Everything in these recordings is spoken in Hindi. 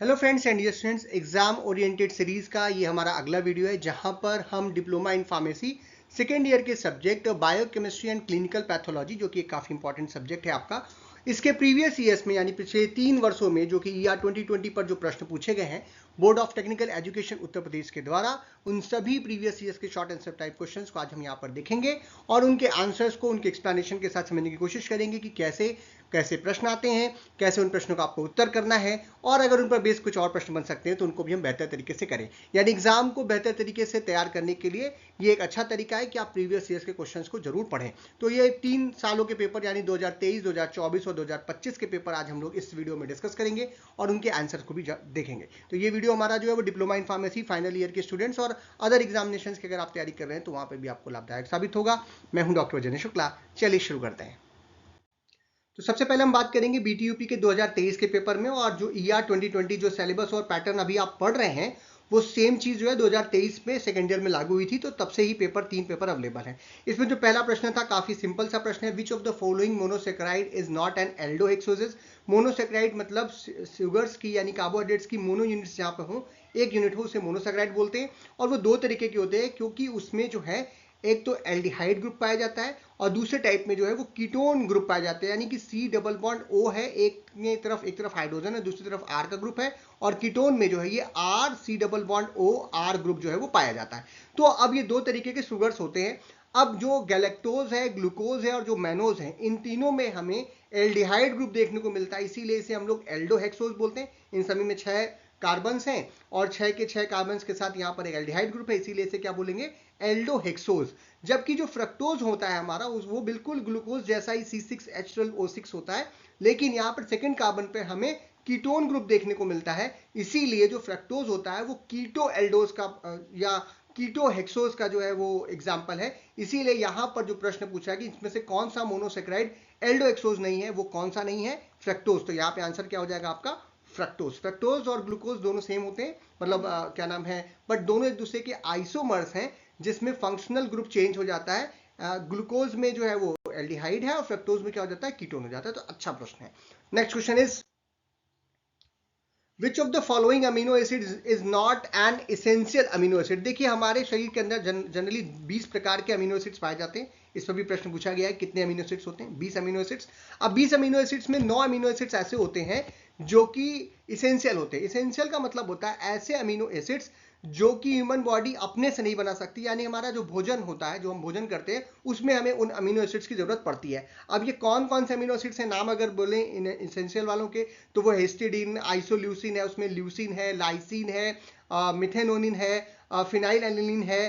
Hello friends and dear students, exam oriented series का ये हमारा अगला वीडियो है जहां पर हम diploma in pharmacy second year के subject biochemistry and clinical pathology, जो कि एक काफ़ी इंपॉर्टेंट सब्जेक्ट है आपका, इसके प्रीवियस ईयर्स में यानी पिछले 3 वर्षों में जो कि ईआर 2020 पर जो प्रश्न पूछे गए हैं board of technical education Uttar Pradesh के द्वारा, उन सभी प्रीवियस ईयर्स के शॉर्ट आंसर टाइप क्वेश्चंस को आज हम यहाँ पर देखेंगे और उनके आंसर्स को उनके एक्सप्लेनेशन के साथ समझने की कोशिश करेंगे कि कैसे कैसे प्रश्न आते हैं, कैसे उन प्रश्नों का आपको उत्तर करना है और अगर उन पर बेस कुछ और प्रश्न बन सकते हैं तो उनको भी हम बेहतर तरीके से करें। यानी एग्जाम को बेहतर तरीके से तैयार करने के लिए ये एक अच्छा तरीका है कि आप प्रीवियस ईयर्स के क्वेश्चंस को जरूर पढ़ें। तो ये 3 सालों के पेपर यानी 2023, 2024 और 2025 के पेपर आज हम लोग इस वीडियो में डिस्कस करेंगे और उनके आंसर्स को भी देखेंगे। तो ये वीडियो हमारा जो है वो diploma in pharmacy final year के स्टूडेंट्स और अदर एग्जामिनेशन की अगर आप तैयारी कर रहे हैं तो वहां पर भी आपको लाभदायक साबित होगा। मैं हूं डॉक्टर वैजयंत शुक्ला। चलिए शुरू करते हैं। तो सबसे पहले हम बात करेंगे बीटीयूपी के 2023 के पेपर में, और जो ईआर 2020 जो सिलेबस और पैटर्न अभी आप पढ़ रहे हैं वो सेम चीज जो है 2023 में सेकेंड ईयर में लागू हुई थी, तो तब से ही तीन पेपर अवेलेबल हैं। इसमें जो पहला प्रश्न था काफी सिंपल सा प्रश्न है, which of the following monosaccharide is not an aldohexoses. Monosaccharide मतलब शुगर्स की यानी कार्बोहाइड्रेट्स की मोनो यूनिट्स जहां पर हो, एक यूनिट हो, उसे मोनोसेक्राइड बोलते हैं। और वो दो तरीके के होते हैं क्योंकि उसमें जो है एक तो एल्डिहाइड ग्रुप पाया जाता है और दूसरे टाइप में जो है वो कीटोन ग्रुप पाया जाता है, यानी कि सी डबल बॉन्ड ओ है, एक तरफ हाइड्रोजन है, दूसरी तरफ आर का ग्रुप है, और कीटोन में जो है ये R C double bond O R group जो है वो पाया जाता है। तो अब ये दो तरीके के शुगर्स होते हैं। अब जो गैलेक्टोज है, ग्लूकोज है और जो मैनोज है, इन तीनों में हमें एल्डिहाइड ग्रुप देखने को मिलता है, इसीलिए इसे हम लोग एल्डोहेक्सोज बोलते हैं। इन सभी में 6 कार्बन्स हैं और 6 के 6 कार्बन्स के साथ यहाँ पर एक एल्डिहाइड ग्रुप है, इसीलिए इसे क्या बोलेंगे, एल्डोहेक्सोज। जबकि जो फ्रक्टोज होता है हमारा वो बिल्कुल ग्लूकोज जैसा ही C6H12O6 होता है, लेकिन यहाँ पर सेकेंड कार्बन पे हमें कीटोन ग्रुप देखने को मिलता है, इसीलिए जो फ्रक्टोज होता है वो कीटो एल्डोज का या कीटो हेक्सोज का जो है वो एग्जाम्पल है। इसीलिए यहां पर जो प्रश्न पूछा है कि इसमें से कौन सा मोनोसेक्राइड एल्डो एक्सोज नहीं है, वो कौन सा नहीं है, फ्रक्टोज। तो यहाँ पे आंसर क्या हो जाएगा आपका, फ्रक्टोज। फ्रक्टोज और ग्लूकोज दोनों सेम होते हैं, मतलब क्या नाम है, बट दोनों एक दूसरे के आइसोमर्स हैं जिसमें फंक्शनल ग्रुप चेंज हो जाता है। ग्लूकोज में जो है वो एल्डिहाइड है और फ्रक्टोज में क्या हो जाता है, कीटोन हो जाता है। तो अच्छा प्रश्न है। Next question is which of the following amino acid is not N essential amino acid. देखिए हमारे शरीर के अंदर जनरली 20 प्रकार के अमीनो एसिड्स पाए जाते हैं। इस पर भी प्रश्न पूछा गया है कितने अमीनो एसिड्स होते हैं, 20 अमीनो एसिड्स। अब 20 अमीनो एसिड्स में 9 अमीनो एसिड्स ऐसे होते हैं जो कि इसेंशियल होते हैं। इसेंशियल का मतलब होता है ऐसे अमीनो एसिड्स जो कि ह्यूमन बॉडी अपने से नहीं बना सकती, यानी हमारा जो भोजन होता है, जो हम भोजन करते हैं, उसमें हमें उन अमीनो एसिड्स की जरूरत पड़ती है। अब ये कौन कौन से अमीनो एसिड्स हैं, नाम अगर बोले इन इसेंशियल वालों के, तो वो हिस्टिडीन, आइसोल्यूसिन है, उसमें ल्यूसिन है, लाइसिन है, मिथेनोनिन है, फिनाइल एलिनिन है,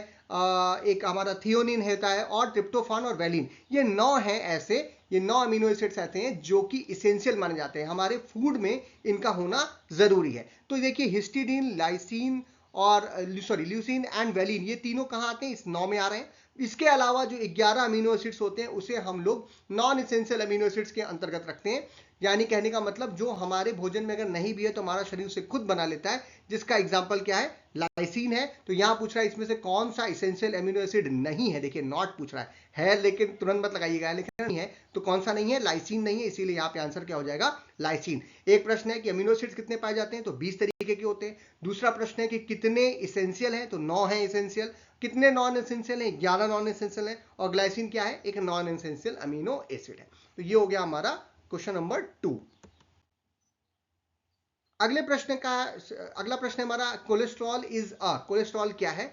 एक हमारा थियोनिन होता है, और ट्रिप्टोफान और वैलिन। ये 9 हैं ऐसे, ये 9 अमीनो एसिड्स ऐसे हैं जो कि इसेंशियल माने जाते हैं, हमारे फूड में इनका होना जरूरी है। तो देखिए हिस्टिडीन, लाइसिन और ल्यूसिन एंड वैलिन, ये तीनों कहाँ आते हैं, इस 9 में आ रहे हैं। इसके अलावा जो 11 अमीनो एसिड्स होते हैं उसे हम लोग नॉन इसेंशियल अमीनो एसिड्स के अंतर्गत रखते हैं। यानी कहने का मतलब जो हमारे भोजन में अगर नहीं भी है तो हमारा शरीर उसे खुद बना लेता है, जिसका एग्जाम्पल क्या है, लाइसिन है। तो यहां पूछ रहा है इसमें से कौन सा इसेंशियल अमीनो एसिड नहीं है। देखिए नॉट पूछ रहा है लेकिन तुरंत मत लगाइएगा, लेकिन नहीं है तो कौन सा नहीं है, लाइसिन नहीं है, इसीलिए यहाँ पे आंसर क्या हो जाएगा, लाइसिन। एक प्रश्न है कि अमीनो एसिड्स कितने पाए जाते हैं, तो 20 तरीके के होते हैं। दूसरा प्रश्न है कि कितने इसेंशियल हैं, तो 9 है इसेंशियल। कितने नॉन एसेंशियल हैं, 11 नॉन एसेंशियल हैं। और ग्लाइसिन क्या है, एक नॉन एसेंशियल अमीनो एसिड है। तो ये हो गया हमारा क्वेश्चन नंबर 2। अगले प्रश्न का अगला प्रश्न हमारा, कोलेस्ट्रॉल इज कोलेस्ट्रॉल क्या है।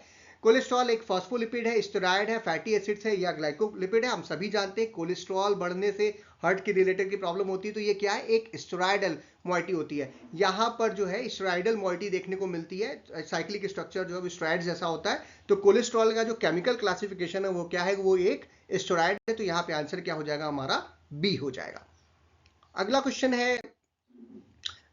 कोलेस्ट्रॉल एक फॉस्फोलिपिड है, स्टेरॉइड है, फैटी एसिड्स है या ग्लाइकोलिपिड है। हम सभी जानते हैं कोलेस्ट्रॉल बढ़ने से हार्ट की रिलेटेड की प्रॉब्लम होती है, तो ये क्या है, एक स्टेरॉइडल मॉइटी होती है। यहाँ पर जो है स्टेरॉइडल मॉइटी देखने को मिलती है, साइक्लिक स्ट्रक्चर जो है स्टेरॉइड जैसा होता है। तो कोलेस्ट्रॉल का जो केमिकल क्लासिफिकेशन है वो क्या है, वो एक स्टेरॉइड है। तो यहाँ पे आंसर क्या हो जाएगा हमारा, बी हो जाएगा। अगला क्वेश्चन है,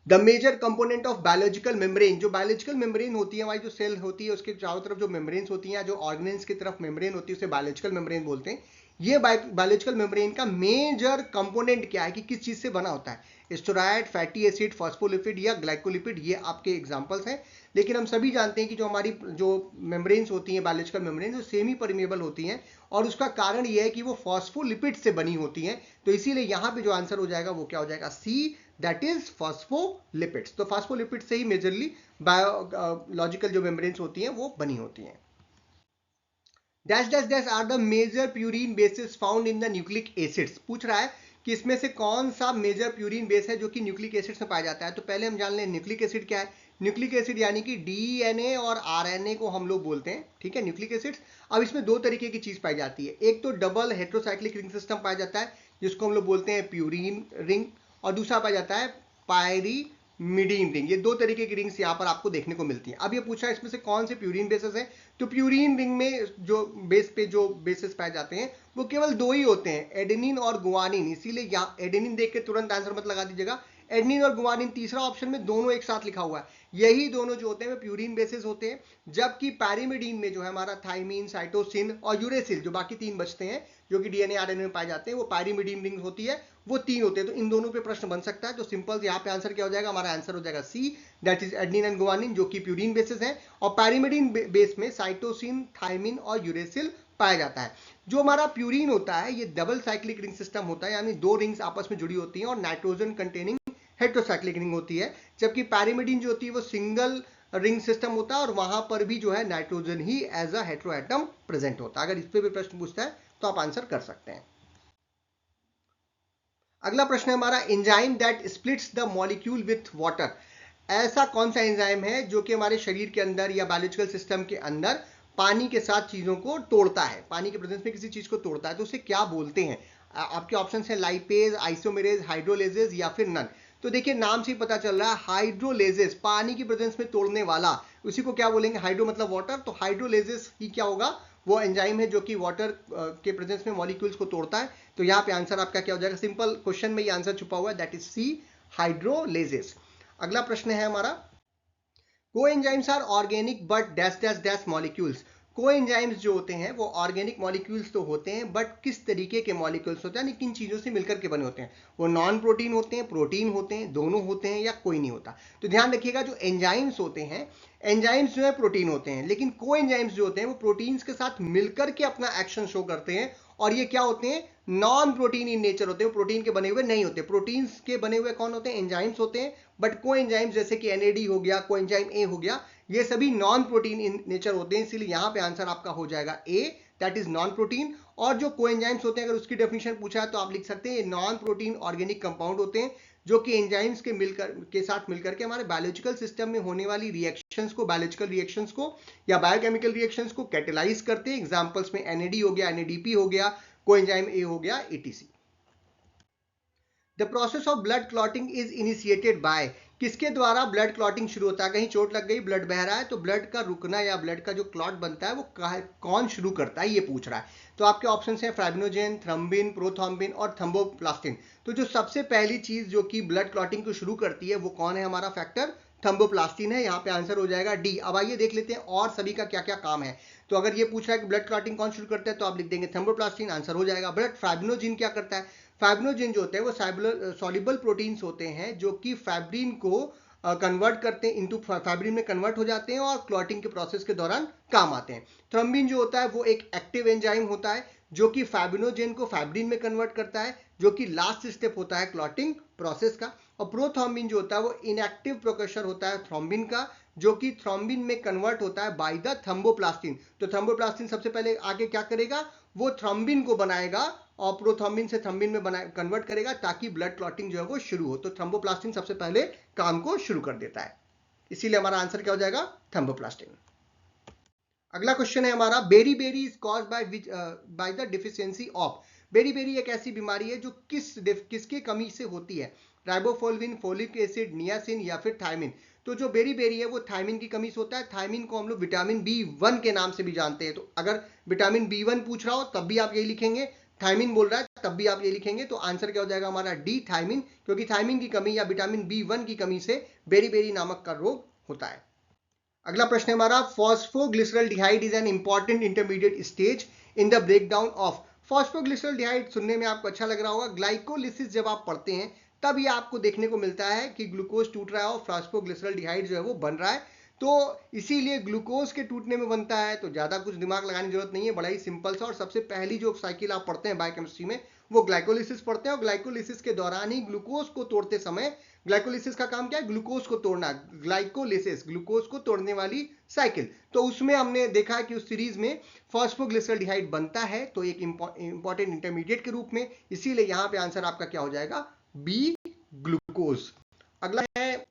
the major component of biological membrane. जो बायोलॉजिकल मेम्ब्रेन होती है, हमारी जो सेल होती है उसके चारों तरफ जो मेम्ब्रेन होती है, जो ऑर्गेन्स की तरफ मेम्ब्रेन होती है उसे बायोलॉजिकल मेम्ब्रेन बोलते हैं। ये बायोलॉजिकल मेम्ब्रेन का मेजर कंपोनेंट क्या है, कि किस चीज से बना होता है, स्टेरॉइड, फैटी एसिड, फॉस्फोलिपिड या ग्लाइकोलिपिड, ये आपके एग्जांपल्स हैं। लेकिन हम सभी जानते हैं कि जो हमारी जो मेम्ब्रेन्स होती हैं, बायोलॉजिकल मेम्ब्रेन्स, वो सेमी परमिएबल होती हैं, और उसका कारण ये है कि वो फॉस्फोलिपिड से बनी होती हैं। तो इसीलिए यहाँ पे जो आंसर हो जाएगा वो क्या हो जाएगा, सी, दैट इज फॉस्फोलिपिड्स। तो फॉस्फोलिपिड से ही मेजरली बायोलॉजिकल जो मेम्ब्रेन्स होती हैं वो बनी होती हैं। Dash dash dash are the major purine bases found in the nucleic acids. पूछ रहा है कि इसमें से कौन सा मेजर प्यूरिन बेस है जो कि न्यूक्लिक एसिड्स में पाया जाता है। तो पहले हम जान लें न्यूक्लिक एसिड क्या है। न्यूक्लिक एसिड यानी कि डीएनए और आरएनए को हम लोग बोलते हैं, ठीक है, न्यूक्लिक एसिड्स। अब इसमें दो तरीके की चीज पाई जाती है, एक तो डबल हेट्रोसाइक्लिक रिंग सिस्टम पाया जाता है जिसको हम लोग बोलते हैं प्यूरिन रिंग, और दूसरा पाया जाता है पायरीमिडीन रिंग। ये दो तरीके की रिंग्स यहाँ पर आपको देखने को मिलती हैं। अब ये पूछा है इसमें से कौन से प्यूरिन बेसिस है। तो प्यूरिन रिंग में जो बेस पे जो बेसिस पाए जाते हैं वो केवल दो ही होते हैं, एडेनिन और गुआनिन। इसीलिए यहाँ एडेनिन देख के तुरंत आंसर मत लगा दीजिएगा, एडेनिन और गुआनिन तीसरा ऑप्शन में दोनों एक साथ लिखा हुआ है, यही दोनों जो होते हैं वो प्यूरिन बेसिस होते हैं। जबकि पैरिमिडीन में जो है हमारा थाइमिन, साइटोसिन और यूरेसिल, जो बाकी तीन बचते हैं जो कि डीएनए आरएनए में पाए जाते हैं, वो पैरिमिडीन रिंग होती है, वो तीन होते हैं। तो इन दोनों पे प्रश्न बन सकता है। तो सिंपल यहाँ पे आंसर क्या हो जाएगा, हमारा आंसर हो जाएगा C, that is adenine and guanine, जो कि प्यूरिन बेसिस है। और पैरिमिडीन बेस में साइटोसिन, थाइमिन और यूरेसिल पाया जाता है। जो हमारा प्यूरिन होता है ये डबल साइक्लिक रिंग सिस्टम होता है, यानी दो रिंग्स आपस में जुड़ी होती हैं और नाइट्रोजन कंटेनिंग हेट्रोसाइक्लिक रिंग होती है। जबकि पैरिमिडीन जो होती है वो सिंगल रिंग सिस्टम होता है और वहां पर भी जो है नाइट्रोजन ही एज अ हेट्रोएटम प्रेजेंट होता है। अगर इस पे भी प्रश्न पूछता है तो आप आंसर कर सकते हैं। अगला प्रश्न है हमारा, enzyme that splits the molecule with water. ऐसा कौन सा एंजाइम है जो कि हमारे शरीर के अंदर या बायोलॉजिकल सिस्टम के अंदर पानी के साथ चीजों को तोड़ता है, पानी के प्रेजेंस में किसी चीज को तोड़ता है, तो उसे क्या बोलते हैं। आपके ऑप्शन है लाइपेज, आइसोमेरेज, हाइड्रोलेजेज या फिर नन। तो देखिए नाम से ही पता चल रहा है हाइड्रोलेजेस, पानी की प्रेजेंस में तोड़ने वाला, उसी को क्या बोलेंगे, हाइड्रो मतलब वाटर। तो हाइड्रोलेजेस ही क्या होगा, वो एंजाइम है जो कि वाटर के प्रेजेंस में मॉलिक्यूल्स को तोड़ता है। तो यहाँ पे आंसर आपका क्या हो जाएगा, सिंपल क्वेश्चन में ये आंसर छुपा हुआ है, दैट इज सी, हाइड्रोलेजेस। अगला प्रश्न है हमारा, coenzymes are organic but dash dash dash molecules. Coenzymes जो होते हैं वो ऑर्गेनिक मॉलिक्यूल्स तो होते हैं, बट किस तरीके के मॉलिक्यूल्स होते हैं, यानी किन चीजों से मिलकर के बने होते हैं। वो नॉन प्रोटीन होते हैं, प्रोटीन होते हैं, दोनों होते हैं या कोई नहीं होता। तो ध्यान रखिएगा जो एंजाइम्स होते हैं, एंजाइम्स जो है प्रोटीन होते हैं, लेकिन कोएंजाइम्स जो होते हैं वो प्रोटीन्स के साथ मिलकर के अपना एक्शन शो करते हैं। और ये क्या होते हैं, नॉन प्रोटीन इन नेचर होते हैं, प्रोटीन के बने हुए नहीं होते। प्रोटीन्स के बने हुए कौन होते हैं, एंजाइम्स होते हैं। बट कोएंजाइम्स जैसे कि एनएडी हो गया, कोएंजाइम ए हो गया, ये सभी नॉन प्रोटीन इन नेचर होते हैं। इसीलिए यहां पे आंसर आपका हो जाएगा ए, दैट इज नॉन प्रोटीन। और जो कोएंजाइम्स होते हैं अगर उसकी डेफिनेशन पूछा है तो आप लिख सकते हैं ये नॉन प्रोटीन ऑर्गेनिक कंपाउंड होते हैं जो कि एंजाइम्स के साथ मिलकर के हमारे बायोलॉजिकल सिस्टम में होने वाली रिएक्शंस को, बायोलॉजिकल रिएक्शंस को या बायोकेमिकल रिएक्शंस को कैटेलाइज करते हैं। एग्जांपल्स में एनएडी हो गया, एनएडीपी हो गया, कोएंजाइम ए हो गया, etc. The process of blood clotting is initiated by, किसके द्वारा ब्लड क्लॉटिंग शुरू होता है। कहीं चोट लग गई, ब्लड बह रहा है, तो ब्लड का रुकना या ब्लड का जो क्लॉट बनता है वो कौन शुरू करता है, ये पूछ रहा है। तो आपके ऑप्शन हैं फाइब्रिनोजेन, थ्रोम्बिन, प्रोथ्रोम्बिन और थ्रोम्बोप्लास्टिन। तो जो सबसे पहली चीज जो कि ब्लड क्लॉटिंग को शुरू करती है वो कौन है, हमारा फैक्टर थ्रोम्बोप्लास्टिन है। यहाँ पे आंसर हो जाएगा डी। अब आइए देख लेते हैं और सभी का क्या क्या काम है। तो अगर ये पूछ रहा है कि ब्लड क्लॉटिंग कौन शुरू करता है तो आप लिख देंगे थ्रोम्बोप्लास्टिन, आंसर हो जाएगा। बट फाइब्रिनोजेन क्या करता है, फाइब्रिनोजेन जो होते हैं वो सॉल्युबल प्रोटीन्स होते हैं जो कि फाइब्रिन को कन्वर्ट करते हैं, इनटू फाइब्रिन में कन्वर्ट हो जाते हैं और क्लॉटिंग के प्रोसेस के दौरान काम आते हैं। थ्रोम्बिन जो होता है वो एक एक्टिव एंजाइम होता है जो कि फाइब्रिनोजेन को फाइब्रिन में कन्वर्ट करता है, जो कि लास्ट स्टेप होता है क्लॉटिंग प्रोसेस का। और प्रोथ्रोम्बिन जो होता है वो इनएक्टिव प्रोकर्सर होता है थ्रोम्बिन का, जो कि थ्रोम्बिन में कन्वर्ट होता है बाय द थ्रोम्बोप्लास्टिन। तो थ्रोम्बोप्लास्टिन सबसे पहले आगे क्या करेगा, वो थ्रोम्बिन को बनाएगा और प्रोथ्रोम्बिन से थ्रोम्बिन में कन्वर्ट करेगा ताकि ब्लड क्लॉटिंग जो है वो शुरू हो। तो थ्रोम्बोप्लास्टिन सबसे पहले काम को शुरू कर देता है, इसीलिए हमारा आंसर क्या हो जाएगा, थ्रोम्बोप्लास्टिन। अगला क्वेश्चन है हमारा, beriberi is caused by the deficiency of. Beriberi एक ऐसी बीमारी है जो किसके कमी से होती है, राइबोफ्लाविन, फोलिक एसिड, नियासिन या फिर थायमिन। तो जो बेरी बेरी है वो थायमिन की कमी से होता है। थायमिन को हम लोग विटामिन B1 के नाम से भी जानते हैं। तो अगर विटामिन B1 पूछ रहा हो तब भी आप यही लिखेंगे, थायमिन बोल रहा है तब भी आप ये लिखेंगे। तो आंसर क्या हो जाएगा हमारा डी, थायमिन, क्योंकि थायमिन की कमी या विटामिन B1 की कमी से बेरी बेरी नामक का रोग होता है। अगला प्रश्न है हमारा, phosphoglyceraldehyde is an important intermediate stage in the breakdown of. Phosphoglyceraldehyde सुनने में आपको अच्छा लग रहा होगा, ग्लाइकोलिसिस जब आप पढ़ते हैं तब ये आपको देखने को मिलता है कि ग्लूकोज टूट रहा है और फॉस्फोग्लिसरल्डिहाइड जो है वो बन रहा है। तो इसीलिए ग्लूकोज के टूटने में बनता है, तो ज्यादा कुछ दिमाग लगाने की जरूरत नहीं है, बड़ा ही सिंपल सा। और सबसे पहली जो साइकिल आप पढ़ते हैं बायोकेमिस्ट्री में वो ग्लाइकोलिसिस पढ़ते हैं, और ग्लाइकोलिसिस के दौरान ही ग्लूकोज को तोड़ते समय, ग्लाइकोलिसिस का काम क्या है, ग्लूकोज को तोड़ना, ग्लाइकोलिसिस ग्लूकोज को तोड़ने वाली साइकिल। तो उसमें हमने देखा है कि उस सीरीज में फॉस्फोग्लिसरॉल्डिहाइड बनता है, तो एक इंपॉर्टेंट इंटरमीडिएट के रूप में, इसीलिए यहां पे आंसर आपका क्या हो जाएगा, बी ग्लूकोज। अगला है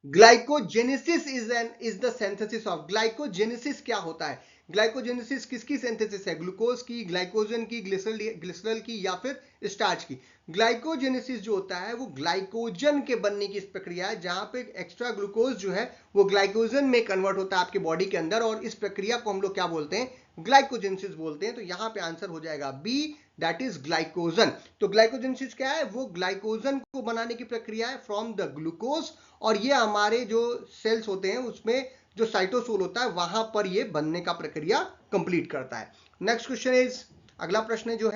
glycogenesis is the synthesis of, glycogenesis क्या होता है, ग्लाइकोजेनेसिस किसकी सिंथेसिस है, ग्लूकोज की, ग्लाइकोजन की, ग्लिसरल की, या फिर स्टार्च की। ग्लाइकोजेनेसिस जो होता है वो ग्लाइकोजन के बनने की इस प्रक्रिया है, जहां पे एक्स्ट्रा ग्लूकोज जो है वो ग्लाइकोजन में कन्वर्ट होता है आपके बॉडी के अंदर, और इस प्रक्रिया को हम लोग क्या बोलते हैं, ग्लाइकोजेनेसिस बोलते हैं। तो यहां पे आंसर हो जाएगा बी, दैट इज ग्लाइकोजन। तो ग्लाइकोजेनेसिस क्या है, वो ग्लाइकोजन को बनाने की प्रक्रिया है फ्रॉम द ग्लूकोज, और ये हमारे जो सेल्स होते हैं उसमें जो साइटोसोल होता है वहां पर ये बनने का प्रक्रिया कंप्लीट करता है। नेक्स्ट क्वेश्चन इज, अगला प्रश्न जो है,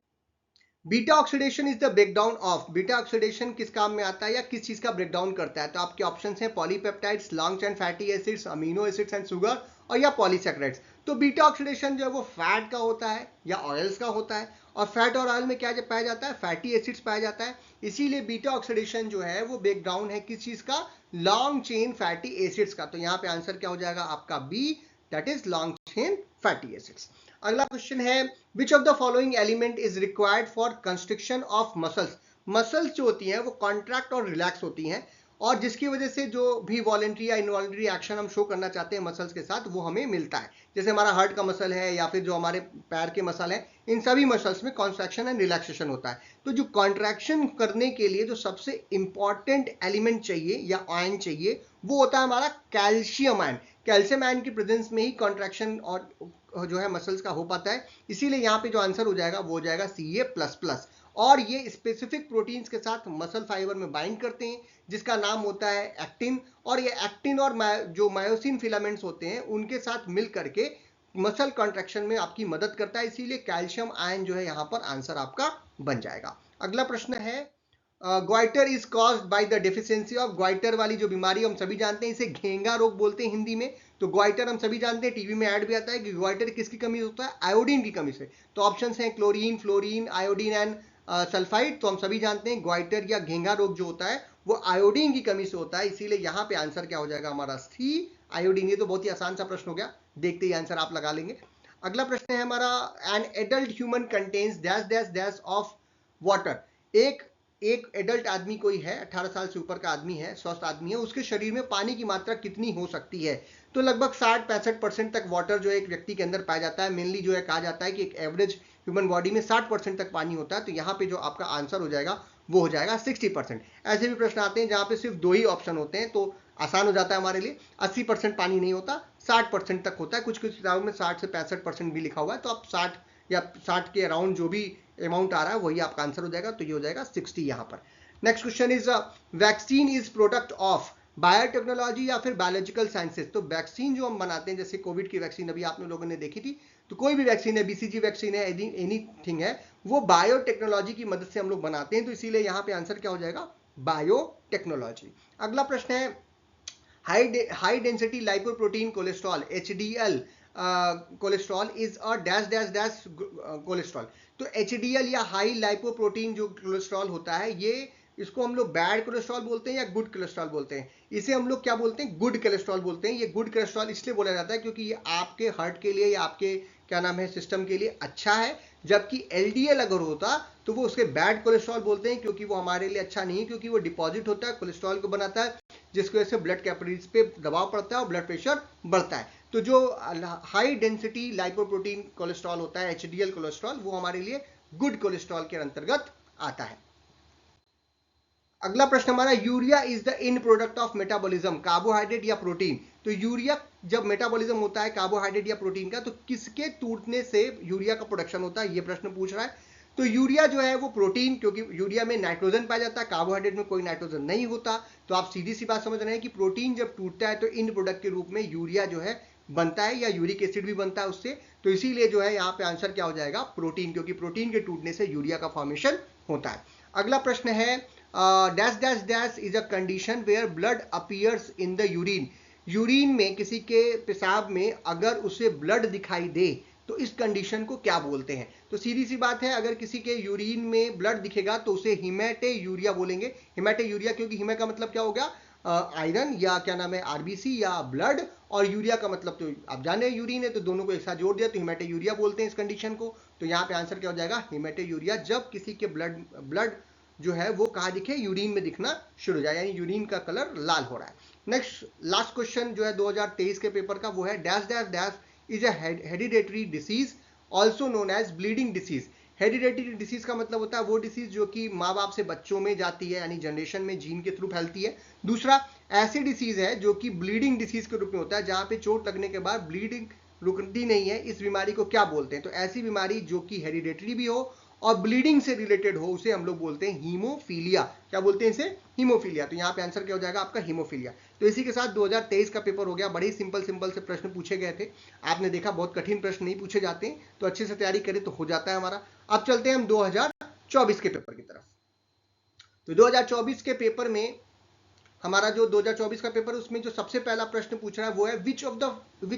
beta oxidation is the breakdown of, beta oxidation किस काम में आता है या किस चीज का ब्रेकडाउन करता है। तो आपके ऑप्शंस हैं polypeptides, long chain fatty acids, amino acids and sugar, और या पॉलीसैकेराइड्स। तो बीटा ऑक्सीडेशन जो है वो फैट का होता है या ऑयल्स का होता है, और फैट और ऑयल में क्या पाया जाता है, फैटी एसिड्स पाया जाता है। इसीलिए बीटा ऑक्सीडेशन जो है वो ब्रेकडाउन है किस चीज का, लॉन्ग चेन फैटी एसिड्स का। तो यहाँ पे आंसर क्या हो जाएगा आपका B, that is long chain fatty acids. अगला क्वेश्चन है, which of the following element is required for construction of muscles. Muscles जो होती हैं वो कॉन्ट्रैक्ट और रिलैक्स होती हैं, और जिसकी वजह से जो भी वॉलेंट्री या इनवॉलेंट्री एक्शन हम शो करना चाहते हैं मसल्स के साथ वो हमें मिलता है। जैसे हमारा हार्ट का मसल है या फिर जो हमारे पैर के मसल है, इन सभी मसल्स में कॉन्ट्रैक्शन एंड रिलैक्सेशन होता है। तो जो कॉन्ट्रैक्शन करने के लिए जो सबसे इंपॉर्टेंट एलिमेंट चाहिए या आयन चाहिए वो होता है हमारा कैल्शियम आयन। कैल्शियम आयन की प्रेजेंस में ही कॉन्ट्रैक्शन और जो है मसल्स का हो पाता है। इसीलिए यहाँ पे जो आंसर हो जाएगा वो हो जाएगा Ca++, और ये स्पेसिफिक प्रोटीन्स के साथ मसल फाइबर में बाइंड करते हैं जिसका नाम होता है एक्टिन, और ये एक्टिन और जो मायोसिन फिलामेंट्स होते हैं उनके साथ मिल करके मसल कॉन्ट्रैक्शन में आपकी मदद करता है। इसीलिए कैल्शियम आयन जो है यहाँ पर आंसर आपका बन जाएगा। अगला प्रश्न है, goitre is caused by the deficiency of, goitre वाली जो बीमारी हम सभी जानते हैं इसे घेंगा रोग बोलते हैं हिंदी में। तो ग्वाइटर हम सभी जानते हैं, टीवी में ऐड भी आता है कि ग्वाइटर किसकी कमी होता है, आयोडीन की कमी से। तो ऑप्शंस हैं chlorine, fluorine, iodine and sulphide. तो हम सभी जानते हैं ग्वाइटर या घेंगा रोग जो होता है वो आयोडीन की कमी से होता है, इसीलिए यहाँ पे आंसर क्या हो जाएगा हमारा सी, आयोडीन। ये तो बहुत ही आसान सा प्रश्न हो गया, देखते ही आंसर आप लगा लेंगे। अगला प्रश्न है हमारा, an adult human contains dash dash dash of water. एक एडल्ट आदमी कोई है, 18 साल से ऊपर का आदमी है, स्वस्थ आदमी है, उसके शरीर में पानी की मात्रा कितनी हो सकती है। तो लगभग 60-65% तक वाटर जो एक व्यक्ति के अंदर पाया जाता है। मेनली जो है कहा जाता है कि एक एवरेज ह्यूमन बॉडी में 60% तक पानी होता है। तो यहाँ पे जो आपका आंसर हो जाएगा वो हो जाएगा 60%। ऐसे भी प्रश्न आते हैं जहाँ पे सिर्फ 2 ही ऑप्शन होते हैं, तो आसान हो जाता है हमारे लिए। 80% पानी नहीं होता, 60% तक होता है। कुछ कुछ किताबों में 60 से 65% भी लिखा हुआ है, तो आप 60 या 60 के अराउंड जो भी अमाउंट आ रहा है वही आपका आंसर हो जाएगा। तो ये हो जाएगा 60 यहाँ पर। Next question is, vaccine is product of biotechnology या फिर बायोलॉजिकल साइंसेज। तो वैक्सीन जो हम बनाते हैं, जैसे कोविड की वैक्सीन अभी आप लोगों ने देखी थी, तो कोई भी वैक्सीन है, बीसीजी वैक्सीन है, एनीथिंग है, वो बायोटेक्नोलॉजी की मदद से हम लोग बनाते हैं। तो इसीलिए यहाँ पे आंसर क्या हो जाएगा, बायोटेक्नोलॉजी। अगला प्रश्न है, high density lipoprotein cholesterol HDL cholesterol is a dash dash dash cholesterol. तो HDL या हाई लाइपोप्रोटीन जो कोलेस्ट्रॉल होता है, ये इसको हम लोग बैड कोलेस्ट्रॉल बोलते हैं या गुड कोलेस्ट्रॉल बोलते हैं। इसे हम लोग क्या बोलते हैं, गुड कोलेस्ट्रॉल बोलते हैं। ये गुड कोलेस्ट्रॉल इसलिए बोला जाता है क्योंकि ये आपके हार्ट के लिए या आपके क्या नाम है सिस्टम के लिए अच्छा है। जबकि LDL अगर होता तो वो उसके बैड कोलेस्ट्रॉल बोलते हैं, क्योंकि वो हमारे लिए अच्छा नहीं है, क्योंकि वो डिपॉजिट होता है, कोलेस्ट्रॉल को बनाता है, जिसकी वजह से ब्लड कैपिलरीज पे दबाव पड़ता है और ब्लड प्रेशर बढ़ता है। तो जो हाई डेंसिटी लाइपोप्रोटीन कोलेस्ट्रॉल होता है HDL कोलेस्ट्रॉल, वो हमारे लिए गुड कोलेस्ट्रॉल के अंतर्गत आता है। अगला प्रश्न हमारा, urea is the in product of metabolism, carbohydrate या प्रोटीन। तो यूरिया जब मेटाबॉलिज्म होता है कार्बोहाइड्रेट या प्रोटीन का, तो किसके टूटने से यूरिया का प्रोडक्शन होता है, ये प्रश्न पूछ रहा है। तो यूरिया जो है वो प्रोटीन, क्योंकि यूरिया में नाइट्रोजन पाया जाता है, कार्बोहाइड्रेट में कोई नाइट्रोजन नहीं होता। तो आप सीधी सी बात समझ रहे हैं कि प्रोटीन जब टूटता है तो इन प्रोडक्ट के रूप में यूरिया जो है बनता है, या यूरिक एसिड भी बनता है उससे। तो इसीलिए जो है यहाँ पे आंसर क्या हो जाएगा, प्रोटीन, क्योंकि प्रोटीन के टूटने से यूरिया का फॉर्मेशन होता है। अगला प्रश्न है, dash dash dash is a condition where blood appears in the urine. Urine में किसी के पेशाब में अगर उसे ब्लड दिखाई दे तो इस कंडीशन को क्या बोलते हैं? तो सीधी सी बात है, अगर किसी के यूरिन में ब्लड दिखेगा तो उसे हिमेटेयूरिया बोलेंगे। हिमेटेयूरिया, क्योंकि हिमे का मतलब क्या हो गया, आयरन या क्या नाम है, आरबीसी या ब्लड, और यूरिया का मतलब तो आप जाने यूरिन है, तो दोनों को एक साथ जोड़ दिया तो हिमेटेयूरिया बोलते हैं इस कंडीशन को। तो यहाँ पे आंसर क्या हो जाएगा, हिमेटेयूरिया, जब किसी के ब्लड जो है वो कहाँ दिखे, यूरिन में दिखना शुरू हो जाए, यानी यूरिन का कलर लाल हो रहा है। नेक्स्ट लास्ट क्वेश्चन जो है 2023 के पेपर का, वो है dash dash dash is a hereditary disease also known as bleeding disease. Hereditary disease का मतलब होता है वो डिसीज जो कि माँ बाप से बच्चों में जाती है, यानी जनरेशन में जीन के थ्रू फैलती है। दूसरा ऐसी डिसीज है जो कि ब्लीडिंग डिसीज के रूप में होता है, जहां पे चोट लगने के बाद ब्लीडिंग रुकती नहीं है। इस बीमारी को क्या बोलते हैं? तो ऐसी बीमारी जो कि हेरिडेटरी भी हो और ब्लीडिंग से रिलेटेड हो, उसे हम लोग बोलते हैं हीमोफीलिया। क्या बोलते हैं इसे? हीमोफीलिया। तो यहाँ पे आंसर क्या हो जाएगा आपका, हीमोफीलिया। तो इसी के साथ 2023 का पेपर हो गया। बड़े ही सिंपल सिंपल से प्रश्न पूछे गए थे। आपने देखा बहुत कठिन प्रश्न नहीं पूछे जाते हैं, तो अच्छे से तैयारी करें तो हो जाता है हमारा। अब चलते हैं हम 2024 के पेपर की तरफ। तो 2024 के पेपर में हमारा जो 2024 का पेपर, उसमें जो सबसे पहला प्रश्न पूछ रहा है वो है which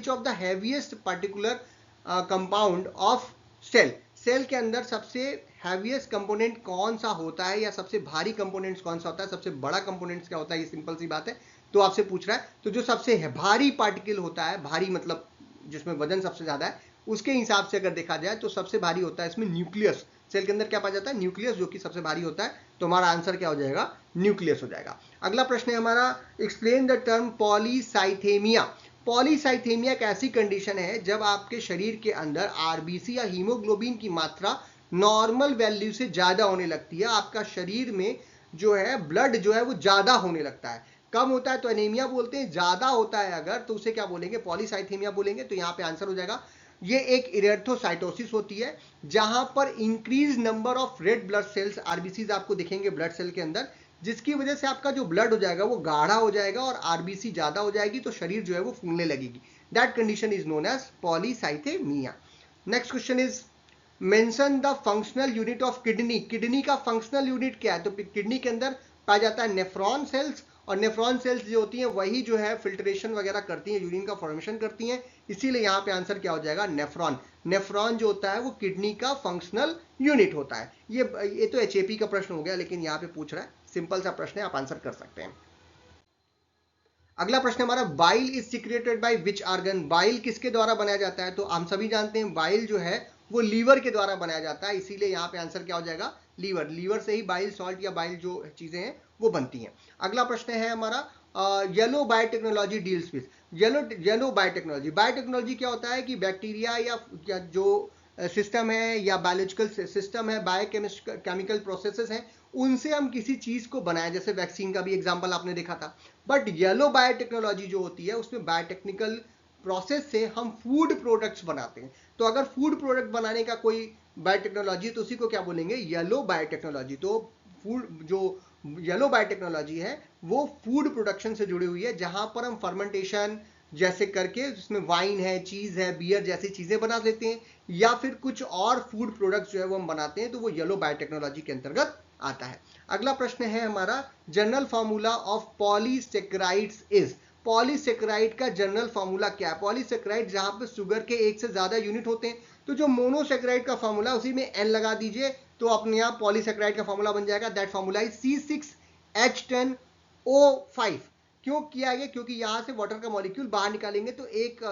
of the heaviest particular compound of cell. Cell के अंदर सबसे हैवीएस्ट कंपोनेंट कौन सा होता है, या सबसे भारी कंपोनेंट कौन सा होता है, सबसे बड़ा कंपोनेंट क्या होता है, ये सिंपल सी बात है। तो आपसे पूछ रहा है, तो जो सबसे भारी पार्टिकल होता है, भारी मतलब जिसमें वजन सबसे ज्यादा है, उसके हिसाब से अगर देखा जाए तो सबसे भारी होता है इसमें न्यूक्लियस। सेल के अंदर क्या पाया जाता है, न्यूक्लियस, जो कि सबसे भारी होता है। तो हमारा आंसर क्या हो जाएगा, न्यूक्लियस हो जाएगा। अगला प्रश्न है हमारा, explain the term polycythaemia. Polycythaemia एक ऐसी कंडीशन है जब आपके शरीर के अंदर आरबीसी या हीमोग्लोबिन की मात्रा नॉर्मल वैल्यू से ज्यादा होने लगती है। आपका शरीर में जो है ब्लड जो है वो ज्यादा होने लगता है। कम होता है तो एनीमिया बोलते हैं, ज्यादा होता है अगर तो उसे क्या बोलेंगे, पॉलीसाइथेमिया बोलेंगे। तो यहाँ पे आंसर हो जाएगा, ये एक इरेथ्रोसाइटोसिस होती है, जहां पर increase number of red blood cells, RBC आपको दिखेंगे ब्लड सेल के अंदर, जिसकी वजह से आपका जो ब्लड हो जाएगा वो गाढ़ा हो जाएगा और आरबीसी ज्यादा हो जाएगी, तो शरीर जो है वो फूलने लगेगी। That condition is known as polycythemia. Next question is mention the functional unit of kidney. Kidney का फंक्शनल यूनिट क्या है? तो किडनी के अंदर पाया जाता है नेफ्रॉन सेल्स, और नेफ्रॉन सेल्स जो होती हैं वही जो है फिल्ट्रेशन वगैरह करती हैं, यूरिन का फॉर्मेशन करती हैं, इसीलिए यहाँ पे आंसर क्या हो जाएगा, नेफ्रॉन। नेफ्रॉन जो होता है वो किडनी का फंक्शनल यूनिट होता है। ये तो एचएपी का प्रश्न हो गया, लेकिन यहाँ पे पूछ रहा है, सिंपल सा प्रश्न है, आप आंसर कर सकते हैं। अगला प्रश्न हमारा, bile is secreted by which organ. Bile किसके द्वारा बनाया जाता है? तो हम सभी जानते हैं बाइल जो है वो लीवर के द्वारा बनाया जाता है, इसीलिए यहाँ पे आंसर क्या हो जाएगा, लीवर। लीवर से ही बाइल सॉल्ट या बाइल जो चीजें हैं वो बनती हैं। अगला प्रश्न है हमारा, yellow biotechnology deals with. Yellow biotechnology, biotechnology क्या होता है कि बैक्टीरिया या जो सिस्टम है या बायोलॉजिकल सिस्टम है, बायोकेमिकल प्रोसेसेस हैं, उनसे हम किसी चीज को बनाएं, जैसे वैक्सीन का भी एग्जांपल आपने देखा था। बट येलो बायोटेक्नोलॉजी जो होती है उसमें बायोटेक्निकल प्रोसेस से हम फूड प्रोडक्ट्स बनाते हैं। तो अगर फूड प्रोडक्ट बनाने का कोई बायोटेक्नोलॉजी तो उसी को क्या बोलेंगे, येलो बायोटेक्नोलॉजी। तो फूड जो येलो बायोटेक्नोलॉजी है वो फूड प्रोडक्शन से जुड़ी हुई है, जहां पर हम फर्मेंटेशन जैसे करके जिसमें वाइन है, चीज है, बियर जैसी चीजें बना लेते हैं, या फिर कुछ और फूड प्रोडक्ट्स जो है वो हम बनाते हैं, तो वो येलो बायोटेक्नोलॉजी के अंतर्गत आता है। अगला प्रश्न है हमारा, general formula of polysaccharides is. Polysaccharide का जनरल फॉर्मूला क्या है? पॉलीसेकेराइड जहां पे शुगर के एक से ज्यादा यूनिट होते हैं, तो जो मोनोसेकेराइड का फॉर्मूला उसी में n लगा दीजिए, तो अपने आप पॉलीसेकेराइड का फॉर्मूला बन जाएगा। That formula is C6H10O5। क्यों किया गया? क्योंकि यहां से वाटर का मॉलिक्यूल बाहर निकालेंगे तो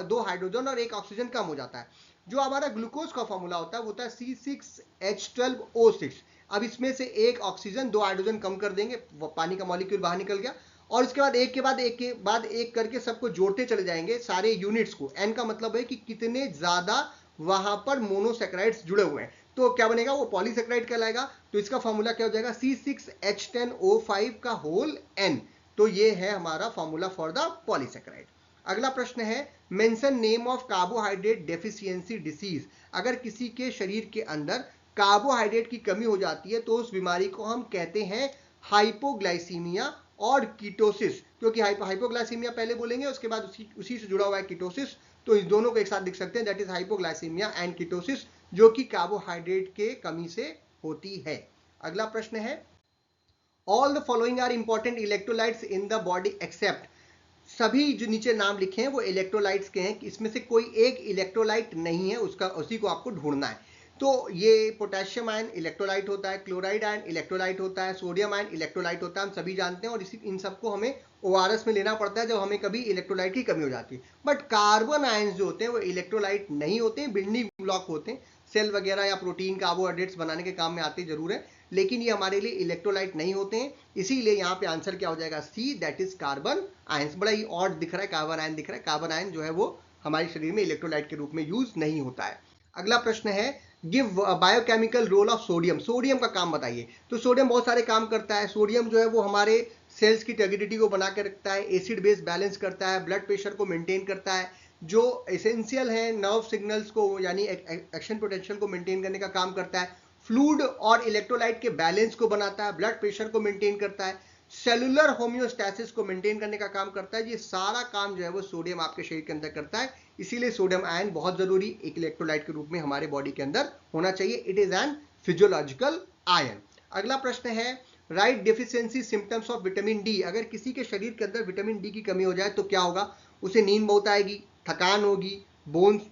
दो हाइड्रोजन और एक ऑक्सीजन कम हो जाता है। जो हमारा ग्लूकोज का फॉर्मूला होता है वो होता है C6H12O6। अब इसमें से एक ऑक्सीजन, दो हाइड्रोजन कम कर देंगे, पानी का मॉलिक्यूल बाहर निकल गया, और इसके बाद एक के बाद एक करके सबको जोड़ते चले जाएंगे सारे यूनिट्स को। एन का मतलब है कि कितने ज्यादा वहां पर मोनोसेक्राइड्स जुड़े हुए हैं, तो क्या बनेगा, वो पॉलीसेक्राइड कहलाएगा। तो इसका फॉर्मूला क्या हो जाएगा, C6H10O5 का होल n। तो ये है हमारा फॉर्मूला फॉर द पॉलीसेक्राइड। अगला प्रश्न है, mention name of carbohydrate deficiency disease. अगर किसी के शरीर के अंदर कार्बोहाइड्रेट की कमी हो जाती है तो उस बीमारी को हम कहते हैं हाइपोग्लाइसीमिया और कीटोसिस। क्योंकि हाइपोग्लाइसीमिया पहले बोलेंगे, उसके बाद उसी से जुड़ा हुआ है कीटोसिस, तो इस दोनों को एक साथ लिख सकते हैं, that is hypoglycaemia and ketosis, जो कि कार्बोहाइड्रेट के कमी से होती है। अगला प्रश्न है, all the following are important electrolytes in the body except. सभी जो नीचे नाम लिखे हैं वो इलेक्ट्रोलाइट्स के हैं, इसमें से कोई एक इलेक्ट्रोलाइट नहीं है, उसका उसी को आपको ढूंढना है। तो ये पोटेशियम आयन इलेक्ट्रोलाइट होता है, क्लोराइड आयन इलेक्ट्रोलाइट होता है, सोडियम आयन इलेक्ट्रोलाइट होता है, हम सभी जानते हैं। और इसी इन सबको हमें ORS में लेना पड़ता है जब हमें कभी इलेक्ट्रोलाइट की कमी हो जाती है। बट कार्बन आयन्स जो होते हैं वो इलेक्ट्रोलाइट नहीं होते हैं, बिल्डिंग ब्लॉक होते हैं, सेल वगैरह या प्रोटीन कार्बोहाइड्रेट्स बनाने के काम में आते जरूर है, लेकिन ये हमारे लिए इलेक्ट्रोलाइट नहीं होते हैं। इसीलिए यहाँ पे आंसर क्या हो जाएगा, C, that is carbon ions. बड़ा ही ऑड दिख रहा है, कार्बन आयन दिख रहा है। कार्बन आयन जो है वो हमारे शरीर में इलेक्ट्रोलाइट के रूप में यूज नहीं होता है। अगला प्रश्न है, give biochemical role of sodium. Sodium का काम बताइए। तो सोडियम बहुत सारे काम करता है। सोडियम जो है वो हमारे सेल्स की इंटीग्रिटी को बना के रखता है, एसिड बेस बैलेंस करता है, ब्लड प्रेशर को मेंटेन करता है, जो एसेंशियल है नर्व सिग्नल्स को यानी एक्शन पोटेंशियल को मेंटेन करने का काम करता है, फ्लूइड और इलेक्ट्रोलाइट के बैलेंस को बनाता है, ब्लड प्रेशर को मेंटेन करता है, सेलुलर होम्योस्टैसिस को मेंटेन करने का काम करता है। ये सारा काम जो है वो सोडियम आपके शरीर के अंदर करता है। इसीलिए सोडियम आयन बहुत जरूरी एक इलेक्ट्रोलाइट के रूप में हमारे बॉडी के अंदर होना चाहिए। It is an physiological ion. अगला प्रश्न है, right deficiency symptoms of vitamin D. अगर किसी के शरीर के अंदर विटामिन डी की कमी हो जाए तो क्या होगा, उसे नींद बहुत आएगी, थकान होगी, बोन्स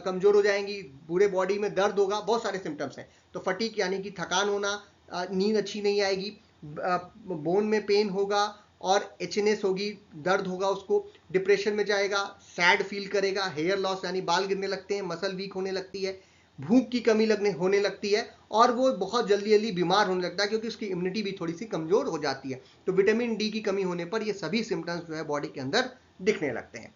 कमजोर हो जाएंगी, पूरे बॉडी में दर्द होगा, बहुत सारे सिम्टम्स हैं। तो फटीक यानी कि थकान होना, नींद अच्छी नहीं आएगी, बोन में पेन होगा और एचनेस होगी, दर्द होगा, उसको डिप्रेशन में जाएगा, सैड फील करेगा, हेयर लॉस यानी बाल गिरने लगते हैं, मसल वीक होने लगती है, भूख की कमी होने लगती है, और वो बहुत जल्दी जल्दी बीमार होने लगता है क्योंकि उसकी इम्यूनिटी भी थोड़ी सी कमजोर हो जाती है। तो विटामिन डी की कमी होने पर ये सभी सिम्टम्स जो है बॉडी के अंदर दिखने लगते हैं।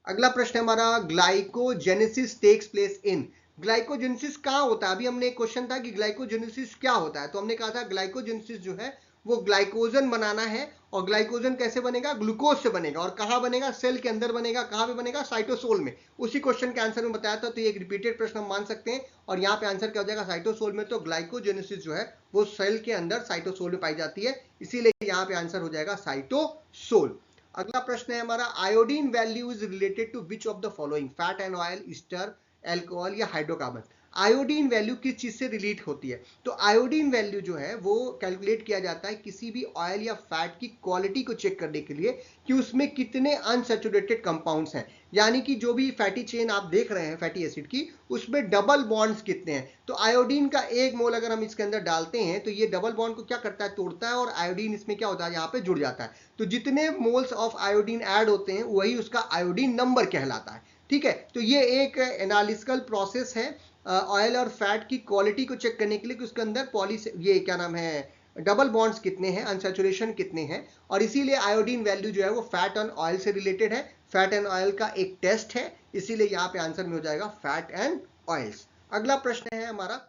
अगला प्रश्न है हमारा, glycogenesis takes place in. Glycogenesis कहाँ होता है। अभी हमने एक क्वेश्चन था कि ग्लाइकोजेनेसिस क्या होता है, तो हमने कहा था ग्लाइकोजेनेसिस जो है वो ग्लाइकोजन बनाना है। और ग्लाइकोजन कैसे बनेगा, ग्लूकोज से बनेगा। और कहाँ बनेगा, सेल के अंदर बनेगा। कहाँ पे बनेगा, साइटोसोल में। उसी क्वेश्चन के आंसर में बताया था, तो ये एक रिपीटेड प्रश्न हम मान सकते हैं। और यहाँ पे आंसर क्या हो जाएगा, साइटोसोल में। तो ग्लाइकोजेनेसिस जो है वो सेल के अंदर साइटोसोल में पाई जाती है, इसीलिए यहाँ पे आंसर हो जाएगा साइटोसोल। अगला प्रश्न है हमारा, iodine value is related to which of the following, fat and oil, ester, alcohol या हाइड्रोकार्बन। आयोडीन वैल्यू किस चीज से रिलेट होती है। तो आयोडीन वैल्यू जो है वो कैलकुलेट किया जाता है किसी भी ऑयल या फैट की क्वालिटी को चेक करने के लिए कि उसमें कितने अनसैचुरेटेड कंपाउंड्स हैं। यानी कि जो भी फैटी चेन आप देख रहे हैं फैटी एसिड की, उसमें डबल बॉन्ड्स कितने हैं। तो आयोडीन का 1 मोल अगर हम इसके अंदर डालते हैं तो ये डबल बॉन्ड को क्या करता है, तोड़ता है, और आयोडीन इसमें क्या होता है, यहाँ पे जुड़ जाता है। तो जितने मोल्स ऑफ आयोडीन ऐड होते हैं वही उसका आयोडीन नंबर कहलाता है। ठीक है, तो ये एक एनालिटिकल प्रोसेस है ऑयल और फैट की क्वालिटी को चेक करने के लिए कि उसके अंदर ये क्या नाम है, डबल बॉन्ड्स कितने हैं, अनसैचुरेशन कितने हैं। और इसीलिए आयोडीन वैल्यू जो है वो फैट एंड ऑयल से रिलेटेड है। फैट एंड ऑयल का एक टेस्ट है, इसीलिए यहाँ पे आंसर में हो जाएगा फैट एंड ऑयल्स। अगला प्रश्न है हमारा,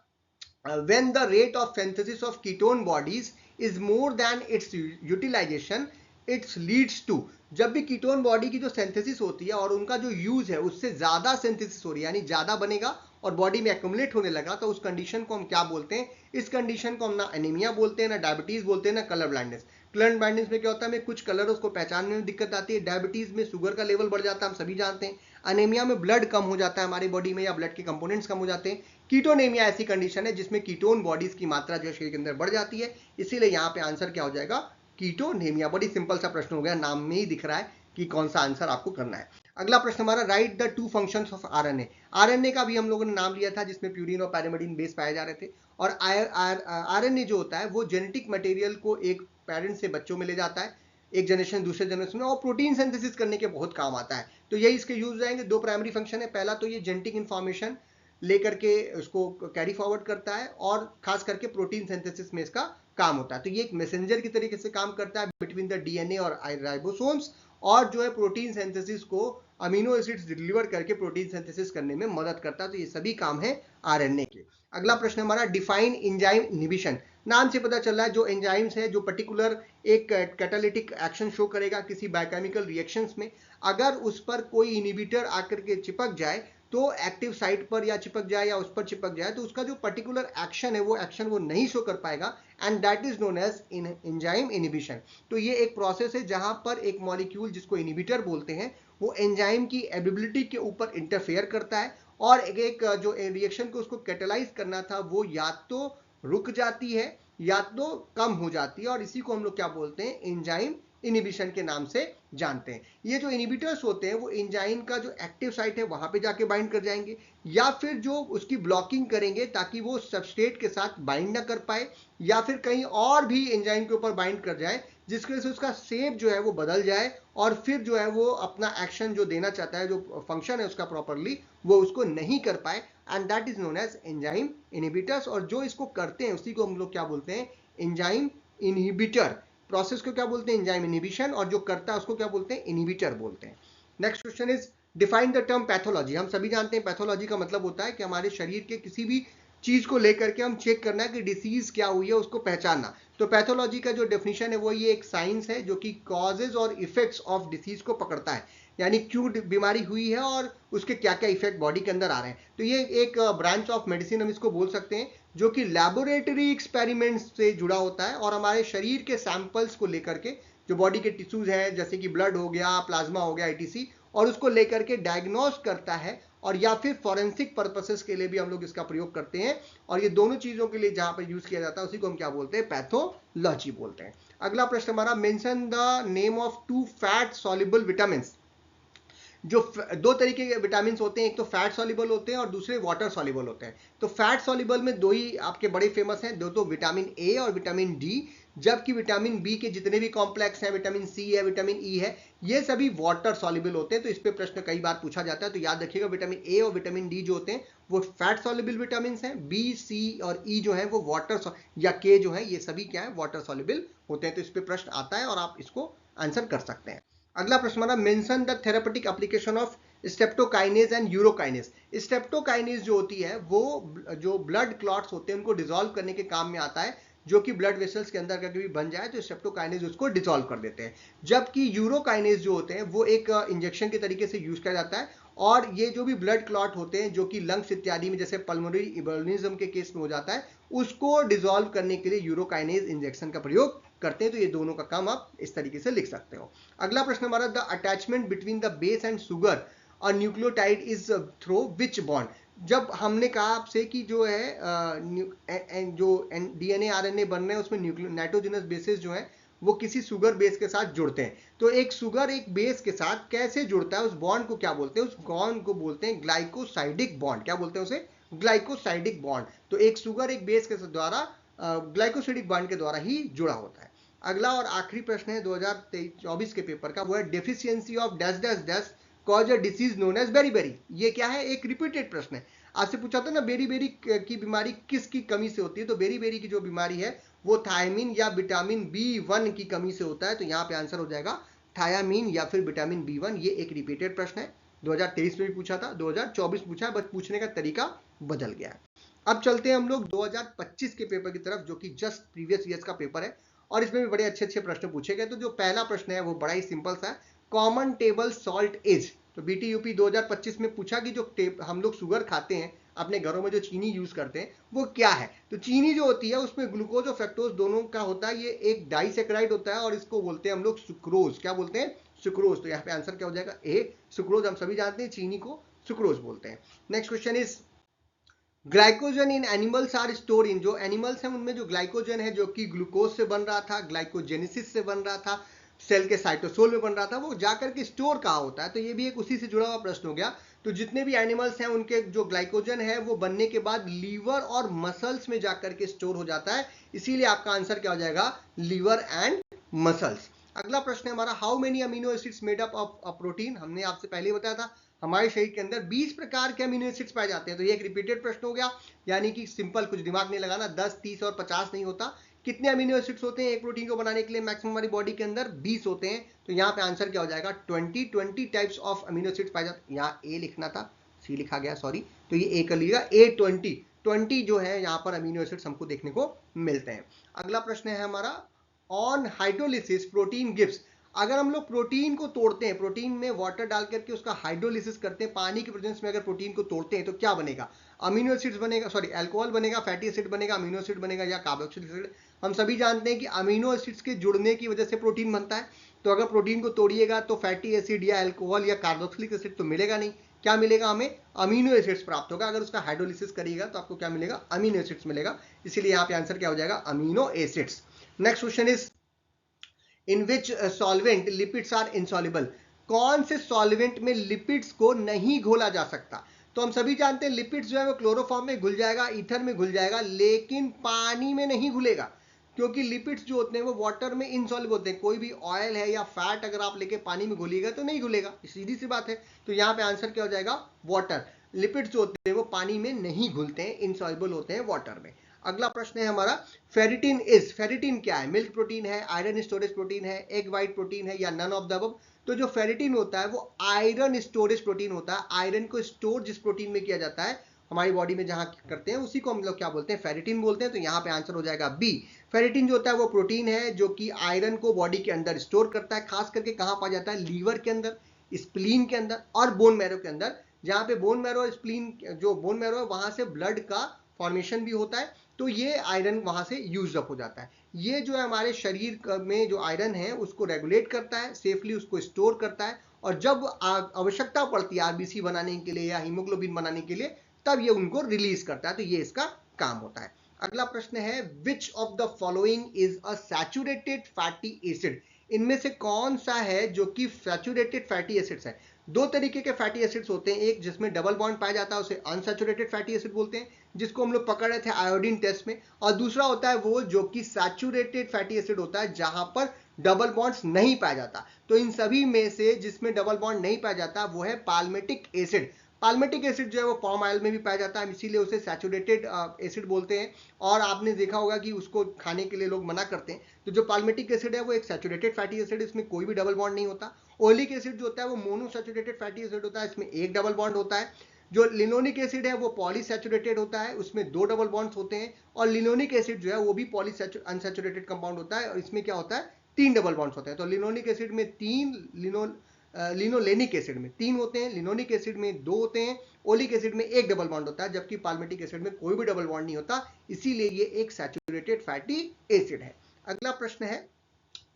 when the rate of synthesis of ketone bodies is more than its utilization it leads to। जब भी कीटोन बॉडी की जो सिंथेसिस होती है और उनका जो यूज है उससे ज्यादा सिंथेसिस हो रही है, यानी ज्यादा बनेगा और बॉडी में एक्यूमुलेट होने लगा, तो उस कंडीशन को हम क्या बोलते हैं, इस कंडीशन को हम ना एनीमिया बोलते हैं, ना डायबिटीज बोलते हैं, ना कलर ब्लाइंडनेस। कलर ब्लाइंडनेस में क्या होता है, हमें कुछ कलर को पहचानने में दिक्कत आती है। डायबिटीज में शुगर का लेवल बढ़ जाता है, हम सभी जानते हैं। अनेमिया में ब्लड कम हो जाता है हमारी बॉडी में, या ब्लड के कंपोनेंट्स कम हो जाते हैं। कीटोनेमिया ऐसी कंडीशन है जिसमें कीटोन बॉडीज की मात्रा जो शरीर के अंदर बढ़ जाती है, इसीलिए यहाँ पे आंसर क्या हो जाएगा, कीटोनेमिया। बड़ी सिंपल सा प्रश्न हो गया, नाम में ही दिख रहा है कि कौन सा आंसर आपको करना है। अगला प्रश्न हमारा, right the 2 functions of RNA. RNA का भी हम लोगों ने नाम लिया था जिसमें प्यूरिन और पैरामिडिन बेस पाए जा रहे थे। और आरएनए जो होता है वो जेनेटिक मटेरियल को एक पेरेंट से बच्चों में ले जाता है, एक जनरेशन दूसरे जनरेशन में, और प्रोटीन सिंथेसिस करने के बहुत काम आता है। तो यही इसके यूज रहेंगे। 2 प्राइमरी फंक्शन है। पहला तो ये जेनेटिक इंफॉर्मेशन लेकर के उसको कैरी फॉरवर्ड करता है, और खास करके प्रोटीन सिंथेसिस में इसका काम होता है। तो ये एक मैसेंजर की तरीके से काम करता है बिटवीन द डीएनए और राइबोसोम्स, और जो है प्रोटीन सिंथेसिस को अमीनो एसिड्स डिलीवर करके प्रोटीन सिंथेसिस करने में मदद करता है। तो ये सभी काम है आरएनए के। अगला प्रश्न हमारा, डिफाइन एंजाइम इनहिबिशन। नाम से पता चल रहा है जो एंजाइम्स है जो पर्टिकुलर एक कैटालिटिक एक्शन शो करेगा किसी बायोकेमिकल रिएक्शंस में, अगर उस पर कोई इनहिबिटर आकर के चिपक जाए, तो एक्टिव साइट पर या चिपक जाए या उस पर चिपक जाए, तो उसका जो पर्टिकुलर एक्शन है वो एक्शन वो नहीं शो कर पाएगा, and that is known as enzyme inhibition. तो ये एक प्रोसेस है जहां पर एक मॉलिक्यूल जिसको इनहिबिटर बोलते हैं वो एंजाइम की एबिलिटी के ऊपर इंटरफेयर करता है, और एक जो रिएक्शन को उसको कैटेलाइज करना था वो या तो रुक जाती है या तो कम हो जाती है, और इसी को हम लोग क्या बोलते हैं, एंजाइम इनहिबिशन के नाम से जानते हैं। ये जो इनहिबिटर्स होते हैं वो एंजाइम का जो एक्टिव साइट है वहां पे जाके बाइंड कर जाएंगे, या फिर जो उसकी ब्लॉकिंग करेंगे ताकि वो सबस्ट्रेट के साथ बाइंड ना कर पाए, या फिर कहीं और भी एंजाइम के ऊपर बाइंड कर जाए जिसकी वजह से उसका शेप जो है वो बदल जाए और फिर जो है वो अपना एक्शन जो देना चाहता है, जो फंक्शन है उसका प्रॉपरली, वो उसको नहीं कर पाए, and that is known as enzyme inhibitors. और जो इसको करते हैं उसी को हम लोग क्या बोलते हैं, एंजाइम इनहिबिटर। प्रोसेस को क्या बोलते हैं, एंजाइम इनहिबिशन, और जो करता है उसको क्या बोलते हैं, इनहिबिटर बोलते हैं। Next question is define the term pathology. हम सभी जानते हैं पैथोलॉजी का मतलब होता है कि हमारे शरीर के किसी भी चीज को लेकर के हम चेक करना है कि डिसीज क्या हुई है, उसको पहचानना। तो पैथोलॉजी का जो डेफिनेशन है वो ये एक साइंस है जो कि कॉजेज और इफेक्ट्स ऑफ डिसीज को पकड़ता है, यानी क्यों बीमारी हुई है और उसके क्या क्या इफेक्ट बॉडी के अंदर आ रहे हैं। तो ये एक ब्रांच ऑफ मेडिसिन हम इसको बोल सकते हैं जो कि लैबोरेटरी एक्सपेरिमेंट्स से जुड़ा होता है और हमारे शरीर के सैंपल्स को लेकर के, जो बॉडी के टिश्यूज हैं जैसे कि ब्लड हो गया, प्लाज्मा हो गया, etc, और उसको लेकर के डायग्नोस करता है, और या फिर फॉरेंसिक पर्पसेस के लिए भी हम लोग इसका प्रयोग करते हैं। और ये दोनों चीजों के लिए जहां पर यूज किया जाता है उसी को हम क्या बोलते हैं, पैथोलॉजी बोलते हैं। अगला प्रश्न हमारा, mention the name of 2 fat soluble vitamin. जो दो तरीके के विटामिन होते हैं, एक तो फैट सॉल्युबल होते हैं और दूसरे वाटर सॉल्युबल होते हैं। तो फैट सॉल्युबल में दो ही आपके बड़े फेमस हैं, दो तो विटामिन ए और विटामिन डी, जबकि विटामिन बी के जितने भी कॉम्प्लेक्स हैं, विटामिन सी है, विटामिन ई है, ये सभी वाटर सॉल्युबल होते हैं। तो इस पे प्रश्न कई बार पूछा जाता है, तो याद रखिएगा विटामिन ए और विटामिन डी जो होते हैं वो फैट सॉल्युबल विटामिन हैं, बी, सी और ई जो है वो वाटर या के जो है ये सभी क्या है, वाटर सॉल्युबल होते हैं। तो इस पे प्रश्न आता है और आप इसको आंसर कर सकते हैं। अगला प्रश्न हमारा, mention the therapeutic application of streptokinase and urokinase. Streptokinase जो होती है वो जो ब्लड क्लॉट्स होते हैं उनको डिसॉल्व करने के काम में आता है, जो कि ब्लड वेसल्स के अंदर कभी बन जाए तो स्टेप्टोकाइनेज उसको डिसॉल्व कर देते हैं। जबकि यूरोकाइनेज जो होते हैं वो एक इंजेक्शन के तरीके से यूज किया जाता है, और ये जो भी ब्लड क्लॉट होते हैं जो कि लंग्स इत्यादि में जैसे पल्मोनरी इबोलिज्म के केस में हो जाता है, उसको डिसॉल्व करने के लिए यूरोकाइनेज इंजेक्शन का प्रयोग करते हैं। तो ये दोनों का काम आप इस तरीके से लिख सकते हो। अगला प्रश्न हमारा, the attachment between the base and sugar और nucleotide is through which bond. जब हमने कहा आपसे कि जो है जो डीएनए आरएनए बन रहे हैं उसमें नाइट्रोजनस बेसेस जो है वो किसी शुगर बेस के साथ जुड़ते हैं। तो एक शुगर एक बेस के साथ कैसे जुड़ता है, उस बॉन्ड को क्या बोलते हैं, उस बॉन्ड को बोलते हैं ग्लाइकोसाइडिक बॉन्ड। क्या बोलते हैं उसे, ग्लाइकोसाइडिक बॉन्ड। तो एक शुगर एक बेस के द्वारा ग्लाइकोसाइडिक बॉन्ड के द्वारा ही जुड़ा होता है। अगला और आखिरी प्रश्न है 2024 के पेपर का, वो है deficiency of dash dash dash cause a disease known as beriberi. ये क्या है, एक रिपीटेड प्रश्न है। आपसे पूछा था ना बेरी-बेरी की बीमारी किसकी कमी से होती है, तो बेरी-बेरी की जो बीमारी है वो थायमिन या विटामिन B1 की कमी से होता है। तो यहाँ पे आंसर हो जाएगा थायामीन या फिर विटामिन B1। ये एक रिपीटेड प्रश्न है, 2023 में भी पूछा था, 2024 पूछा है, बस पूछने का तरीका बदल गया है। अब चलते हैं हम लोग 2025 के पेपर की तरफ, जो कि जस्ट प्रीवियस ईयर्स का पेपर है, और इसमें भी बड़े अच्छे अच्छे प्रश्न पूछे गए। तो जो पहला प्रश्न है वो बड़ा ही सिंपल सा है, कॉमन टेबल सॉल्ट इज। तो बीटीयूपी 2025 में पूछा कि जो हम लोग शुगर खाते हैं अपने घरों में, जो चीनी यूज करते हैं वो क्या है। तो चीनी जो होती है उसमें ग्लूकोज और फ्रक्टोज दोनों का होता है, ये एक डाइसेक्राइड होता है और इसको बोलते हैं हम लोग सुक्रोज। क्या बोलते हैं, सुक्रोज। तो यहाँ पे आंसर क्या हो जाएगा, ए सुक्रोज। हम सभी जानते हैं चीनी को सुक्रोज बोलते हैं। Next question is, glycogen in animals are store in. जो एनिमल्स हैं उनमें जो ग्लाइकोजन है जो कि ग्लूकोज से बन रहा था, ग्लाइकोजेनेसिस से बन रहा था, सेल के साइटोसोल में बन रहा था, वो जाकर के स्टोर कहाँ होता है। तो ये भी एक उसी से जुड़ा हुआ प्रश्न हो गया। तो जितने भी एनिमल्स हैं उनके जो ग्लाइकोजन है वो बनने के बाद लीवर और मसल्स में जाकर के स्टोर हो जाता है, इसीलिए आपका आंसर क्या हो जाएगा, लीवर एंड मसल्स। अगला प्रश्न है हमारा, how many amino acids made up of a protein. हमने आपसे पहले बताया था हमारे शरीर के अंदर 20 प्रकार के अमीनो एसिड्स पाए जाते हैं। तो ये एक रिपीटेड प्रश्न हो गया, यानी कि सिंपल, कुछ दिमाग नहीं लगाना, 10, 30 और 50 नहीं होता। कितने अमीनो एसिड्स होते हैं एक प्रोटीन को बनाने के लिए, मैक्सिमम हमारी बॉडी के अंदर 20 होते हैं। तो यहाँ पे आंसर क्या हो जाएगा, 20 टाइप्स ऑफ अमीनो एसिड्स पाए जाते हैं। यहाँ ए लिखना था, सी लिखा गया, सॉरी। तो ये ए कर लीजिएगा, A20 जो है यहाँ पर अमीनो एसिड्स हमको देखने को मिलते हैं। अगला प्रश्न है हमारा, ऑन हाइड्रोलिसिस प्रोटीन गिव्स। अगर हम लोग प्रोटीन को तोड़ते हैं, प्रोटीन में वाटर डाल करके उसका हाइड्रोलिसिस करते हैं, पानी की प्रेजेंस में अगर प्रोटीन को तोड़ते हैं तो क्या बनेगा, अमीनो एसिड्स बनेगा, सॉरी अल्कोहल बनेगा, फैटी एसिड बनेगा, अमीनो एसिड बनेगा या कार्बोक्सिलिक एसिड। हम सभी जानते हैं कि अमीनो एसिड्स के जुड़ने की वजह से प्रोटीन बनता है। तो अगर प्रोटीन को तोड़िएगा तो फैटी एसिड या अल्कोहल या कार्बोक्सिलिक एसिड तो मिलेगा नहीं, क्या मिलेगा हमें, अमीनो एसिड्स प्राप्त होगा। अगर उसका हाइड्रोलिसिस करिएगा तो आपको क्या मिलेगा, अमीनो एसिड्स मिलेगा। इसीलिए यहाँ पे आंसर क्या हो जाएगा, amino acids. Next question is, in which solvent lipids are insoluble, कौन से सॉल्वेंट में लिपिड्स को नहीं घोला जा सकता। तो हम सभी जानते हैं लिपिड्स जो है वो क्लोरोफॉर्म में घुल जाएगा, ईथर में घुल जाएगा, लेकिन पानी में नहीं घुलेगा, क्योंकि लिपिड्स जो होते हैं वो वाटर में इनसॉल्युबल होते हैं। कोई भी ऑयल है या फैट अगर आप लेके पानी में घुलिएगा तो नहीं घुलेगा, सीधी सी बात है। तो यहाँ पे आंसर क्या हो जाएगा, वाटर। लिपिड्स जो होते हैं वो पानी में नहीं घुलते हैं, इनसॉल्युबल होते हैं वाटर में। अगला प्रश्न है हमारा, फेरिटिन इज, फेरिटिन क्या है, मिल्क प्रोटीन है, आयरन स्टोरेज प्रोटीन है, एग वाइट प्रोटीन है, या नन ऑफ द अबव। तो जो फेरिटिन होता है वो आयरन स्टोरेज प्रोटीन होता है। आयरन को स्टोर जिस प्रोटीन में किया जाता है हमारी बॉडी में, जहां करते हैं उसी को हम लोग क्या बोलते हैं, फेरिटिन बोलते हैं। तो यहाँ पे आंसर हो जाएगा बी। फेरिटिन जो होता है वो प्रोटीन है जो कि आयरन को बॉडी के अंदर स्टोर करता है। खास करके कहाँ पाया जाता है, लीवर के अंदर, स्प्लीन के अंदर और बोन मैरो के अंदर। जहाँ पे बोन मैरो, स्प्लीन, जो बोन मैरो है वहां से ब्लड का फॉर्मेशन भी होता है, तो ये आयरन वहां से यूज अप हो जाता है। ये जो है हमारे शरीर में जो आयरन है उसको रेगुलेट करता है, सेफली उसको स्टोर करता है, और जब आवश्यकता पड़ती है आरबीसी बनाने के लिए या हीमोग्लोबिन बनाने के लिए, तब ये उनको रिलीज करता है। तो ये इसका काम होता है। अगला प्रश्न है, which of the following is a saturated fatty acid, इनमें से कौन सा है जो कि सैचुरेटेड फैटी एसिड्स है। दो तरीके के फैटी एसिड्स होते हैं, एक जिसमें डबल बॉन्ड पाया जाता है उसे अनसैचुरेटेड फैटी एसिड बोलते हैं, जिसको हम लोग पकड़ रहे थे आयोडीन टेस्ट में, और दूसरा होता है वो जो कि सैचुरेटेड फैटी एसिड होता है जहां पर डबल बॉन्ड्स नहीं पाया जाता। तो इन सभी में से जिसमें डबल बॉन्ड नहीं पाया जाता वो है पाल्मेटिक एसिड। पाल्मेटिक एसिड जो है वो पाम ऑयल में भी पाया जाता है, इसीलिए उसे सैचुरेटेड एसिड बोलते हैं। और आपने देखा होगा कि उसको खाने के लिए लोग मना करते हैं। तो जो पाल्मेटिक एसिड है वो एक सैचुरेटेड फैटी एसिड, इसमें कोई भी डबल बॉन्ड नहीं होता। ओलिक एसिड जो होता है वो मोनोसैचुरेटेड फैटी एसिड होता है, इसमें एक डबल बॉन्ड होता है। जो लिनोनिक एसिड है वो पॉलीसैचुरेटेड होता है, उसमें दो डबल बॉन्ड्स होते हैं। और लिनोनिक एसिड जो है वो भी अनसैचुरेटेड कंपाउंड होता है, और इसमें क्या होता है, तीन डबल बॉन्ड्स होते हैं। तो लिनोनिक एसिड में तीन, लिनोलेनिक एसिड में तीन होते हैं, लिनोनिक एसिड में दो होते हैं, ओलिक एसिड में एक डबल बॉन्ड होता है, जबकि पाल्मेटिक एसिड में कोई भी डबल बॉन्ड नहीं होता, इसीलिए ये एक सैचुरेटेड फैटी एसिड है। अगला प्रश्न है,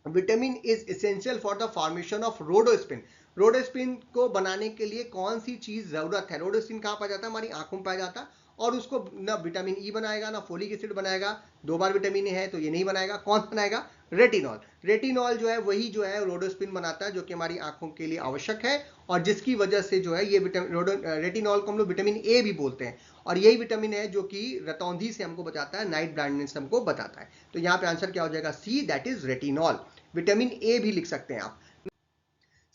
vitamin is essential for the formation of rhodopsin, rhodopsin को बनाने के लिए कौन सी चीज जरूरत है। रोडोस्पिन कहाँ पाया जाता है, हमारी आंखों में पाया जाता है, और उसको ना विटामिन ई बनाएगा ना फोलिक एसिड बनाएगा, दो बार विटामिन ए है तो ये नहीं बनाएगा। कौन बनाएगा, रेटिनॉल। रेटिनॉल जो है वही जो है रोडोस्पिन बनाता है, जो कि हमारी आंखों के लिए आवश्यक है, और जिसकी वजह से जो है ये रेटिनॉल को हम लोग विटामिन ए भी बोलते हैं, और यही विटामिन है जो कि रतौंधी से हमको बचाता है, नाइट ब्लाइंडनेस हमको बताता है। तो यहाँ पे आंसर क्या हो जाएगा, C, that is retinol. Vitamin A भी लिख सकते हैं आप।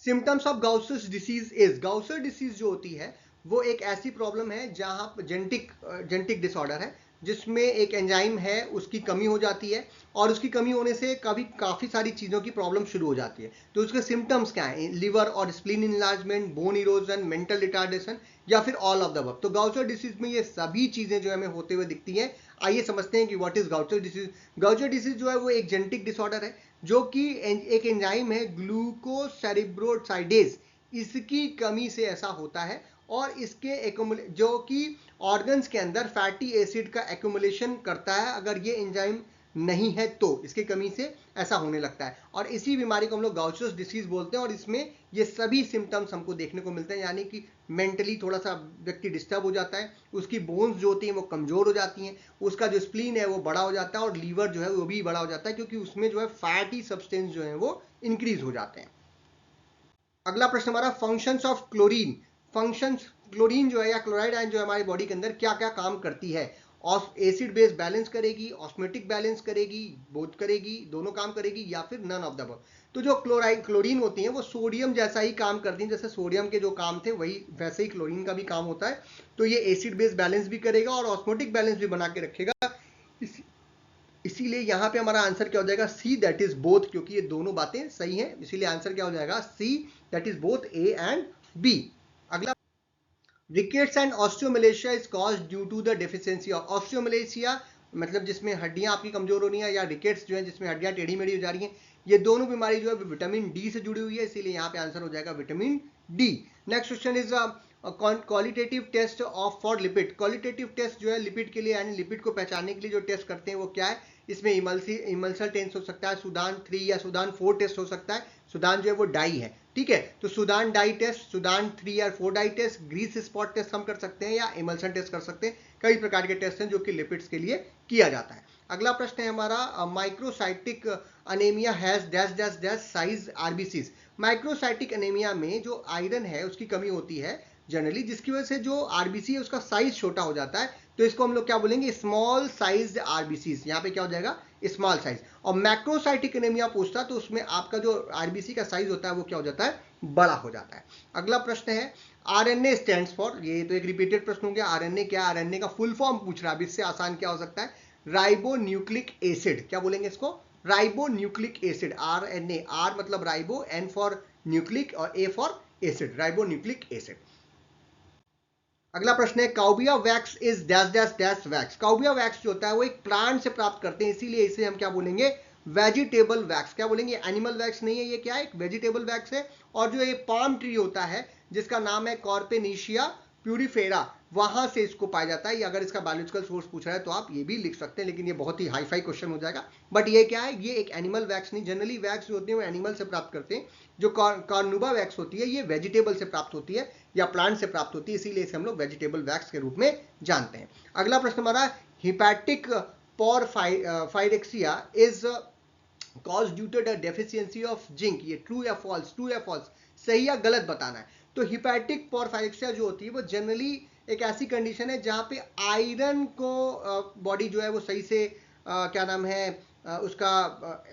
Symptoms of Gaucher's disease is, Gaucher disease जो होती है वो एक ऐसी प्रॉब्लम है जहां जेनेटिक डिसऑर्डर है, जिसमें एक एंजाइम है उसकी कमी हो जाती है, और उसकी कमी होने से काफी सारी चीजों की प्रॉब्लम शुरू हो जाती है। तो उसके सिम्टम्स क्या है, लिवर और spleen enlargement, bone erosion, mental retardation, या फिर ऑल ऑफ द अबव। तो गाउचर डिसीज में ये सभी चीजें जो हमें होते हुए दिखती हैं। आइए समझते हैं कि what is Gaucher disease. Gaucher disease जो है वो एक जेनेटिक डिसऑर्डर है, जो कि एक एंजाइम है ग्लूकोसेरिब्रोसाइडेज, इसकी कमी से ऐसा होता है, और इसके जो कि ऑर्गन्स के अंदर फैटी एसिड का एक्यूमुलेशन करता है। अगर ये एंजाइम नहीं है तो इसकी कमी से ऐसा होने लगता है, और इसी बीमारी को हम लोग गाउचर्स डिसीज बोलते हैं। और इसमें ये सभी सिम्टम्स हमको देखने को मिलते हैं, यानी कि मेंटली थोड़ा सा व्यक्ति डिस्टर्ब हो जाता है, उसकी बोन्स जो होती हैं वो कमजोर हो जाती हैं, उसका जो स्प्लीन है वो बड़ा हो जाता है, और लीवर जो है वो भी बड़ा हो जाता है, क्योंकि उसमें जो है फैटी सब्सटेंस जो है वो इंक्रीज हो जाते हैं। अगला प्रश्न हमारा, functions of chlorine. Functions, chlorine जो है या क्लोराइड आयन जो है हमारी बॉडी के अंदर क्या क्या काम करती है। एसिड बेस बैलेंस करेगी, ऑस्मोटिक बैलेंस करेगी, बोथ करेगी, दोनों काम करेगी, या फिर नन ऑफ द अबव। तो जो क्लोरीन होती है वो सोडियम जैसा ही काम करती है, जैसे सोडियम के जो काम थे वही वैसे ही क्लोरीन का भी काम होता है। तो ये एसिड बेस बैलेंस भी करेगा और ऑस्मोटिक बैलेंस भी बना के रखेगा। इसीलिए यहाँ पे हमारा आंसर क्या हो जाएगा, सी, दैट इज बोथ, क्योंकि ये दोनों बातें सही हैं, इसीलिए आंसर क्या हो जाएगा, C, that is both A and B. अगला, rickets and osteomalacia is caused due to the deficiency of, osteomalacia मतलब जिसमें हड्डियां आपकी कमजोर हो रही हैं, या रिकेट्स जो है जिसमें हड्डियां टेढ़ी मेढ़ी हो जा रही हैं, ये दोनों बीमारी जो है विटामिन डी से जुड़ी हुई है, इसीलिए यहाँ पे आंसर हो जाएगा vitamin D. Next question is qualitative test of for lipid. Qualitative test जो है लिपिड के लिए, यानी लिपिड को पहचानने के लिए जो टेस्ट करते हैं वो क्या है। इसमें इमल्सल टेस्ट हो सकता है, सुदान 3 या सुदान 4 टेस्ट हो सकता है। सुदान जो है वो डाई है, ठीक है, तो सुदान डाई टेस्ट, सुदान 3 या 4 dye test, grease spot test हम कर सकते हैं, या इमल्सन टेस्ट कर सकते हैं। कई प्रकार के टेस्ट हैं जो कि लिपिड्स के लिए किया जाता है। अगला प्रश्न है हमारा microcytic anaemia has dash dash dash size RBCs. Microcytic anaemia में जो आयरन है उसकी कमी होती है जनरली, जिसकी वजह से जो आरबीसी है उसका साइज छोटा हो जाता है, तो इसको हम लोग क्या बोलेंगे, स्मॉल साइज्ड आरबीसीज। यहाँ पे क्या हो जाएगा, स्मॉल साइज। और मैक्रोसाइटिक एनीमिया पूछता तो उसमें आपका जो आरबीसी का साइज होता है वो क्या हो जाता है, बड़ा हो जाता है। अगला प्रश्न है आरएनए स्टैंड्स फॉर, ये तो एक रिपीटेड प्रश्न हो गया, आरएनए क्या, आरएनए का फुल फॉर्म पूछ रहा है। अब इससे आसान क्या हो सकता है, राइबो न्यूक्लिक एसिड। क्या बोलेंगे इसको, ribo nucleic acid. RNA, R मतलब राइबो, एन फॉर न्यूक्लिक और A for acid, ribo nucleic acid. अगला प्रश्न है carnauba wax is dash dash dash wax. Carnauba wax जो होता है वो एक प्लांट से प्राप्त करते हैं, इसीलिए इसे हम क्या बोलेंगे, वेजिटेबल वैक्स। क्या बोलेंगे, एनिमल वैक्स नहीं है, ये क्या है, एक वेजिटेबल वैक्स है। और जो ये पाम ट्री होता है जिसका नाम है कॉर्पेनिशिया प्यूरिफेरा, वहां से इसको पाया जाता है। अगर इसका बायोलॉजिकल सोर्स पूछ रहा है तो आप ये भी लिख सकते हैं, लेकिन ये बहुत ही हाई फाई क्वेश्चन हो जाएगा। बट ये क्या है, ये एक एनिमल वैक्स नहीं, जनरली वैक्स जो होती है वो एनिमल से प्राप्त करते हैं। जो कार्नुबा वैक्स होती है ये वेजिटेबल से प्राप्त होती है या प्लांट से प्राप्त होती है, इसीलिए इसे हम लोग वेजिटेबल वैक्स के रूप में जानते हैं। अगला प्रश्न हमारा hepatic porphyria is cause due to the deficiency of zinc. ये ट्रू या फॉल्स, ट्रू या फॉल्स, सही या गलत बताना है। तो हिपैटिक पोरफायरेक्सिया जो होती है वो जनरली एक ऐसी कंडीशन है जहां पे आयरन को बॉडी जो है वो सही से क्या नाम है उसका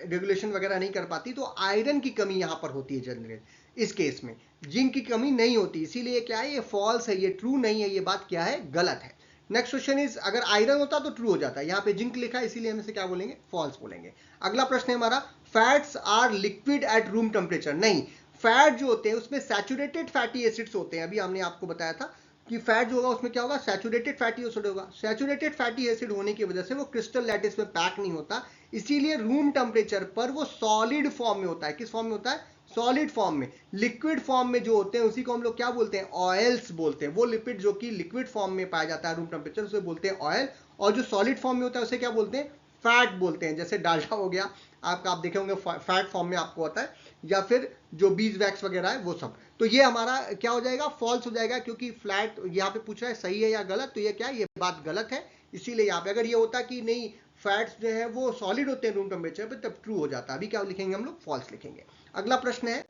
रेगुलेशन वगैरह नहीं कर पाती, तो आयरन की कमी यहां पर होती है जनरली। इस केस में जिंक की कमी नहीं होती, इसीलिए क्या है, ये फॉल्स है, ये ट्रू नहीं है, ये बात क्या है, गलत है। नेक्स्ट क्वेश्चन इज, अगर आयरन होता तो ट्रू हो जाता है, यहाँ पे जिंक लिखा है इसीलिए हम इसे क्या बोलेंगे, फॉल्स बोलेंगे। अगला प्रश्न है हमारा fats are liquid at room temperature. नहीं, फैट जो होते हैं उसमें सैचुरेटेड फैटी एसिड्स होते हैं। अभी हमने आपको बताया था कि फैट जो होगा उसमें क्या होगा, सैचुरेटेड फैटी एसिड होगा। सैचुरेटेड फैटी एसिड होने की वजह से वो क्रिस्टल लैटिस में पैक नहीं होता, इसीलिए रूम टेम्परेचर पर वो सॉलिड फॉर्म में होता है। किस फॉर्म में होता है, सॉलिड फॉर्म में। लिक्विड फॉर्म में जो होते हैं उसी को हम लोग क्या बोलते हैं, ऑयल्स बोलते हैं। वो लिपिड जो कि लिक्विड फॉर्म में पाया जाता है रूम टेम्परेचर, उसे बोलते हैं ऑयल। और जो सॉलिड फॉर्म में होता है उसे क्या बोलते हैं, फैट बोलते हैं। जैसे डालडा हो गया आपका, आप देखे होंगे फैट फॉर्म में आपको होता है, या फिर जो बीज वैक्स वगैरह है वो सब। तो ये हमारा क्या हो जाएगा, फॉल्स हो जाएगा, क्योंकि फ्लैट यहाँ पे पूछ रहा है सही है या गलत, तो ये क्या है, ये बात गलत है। इसीलिए यहाँ पे अगर ये होता कि नहीं फैट्स जो है वो सॉलिड होते हैं रूम टेम्परेचर पे, तब ट्रू हो जाता। अभी क्या लिखेंगे हम लोग, फॉल्स लिखेंगे। अगला प्रश्न है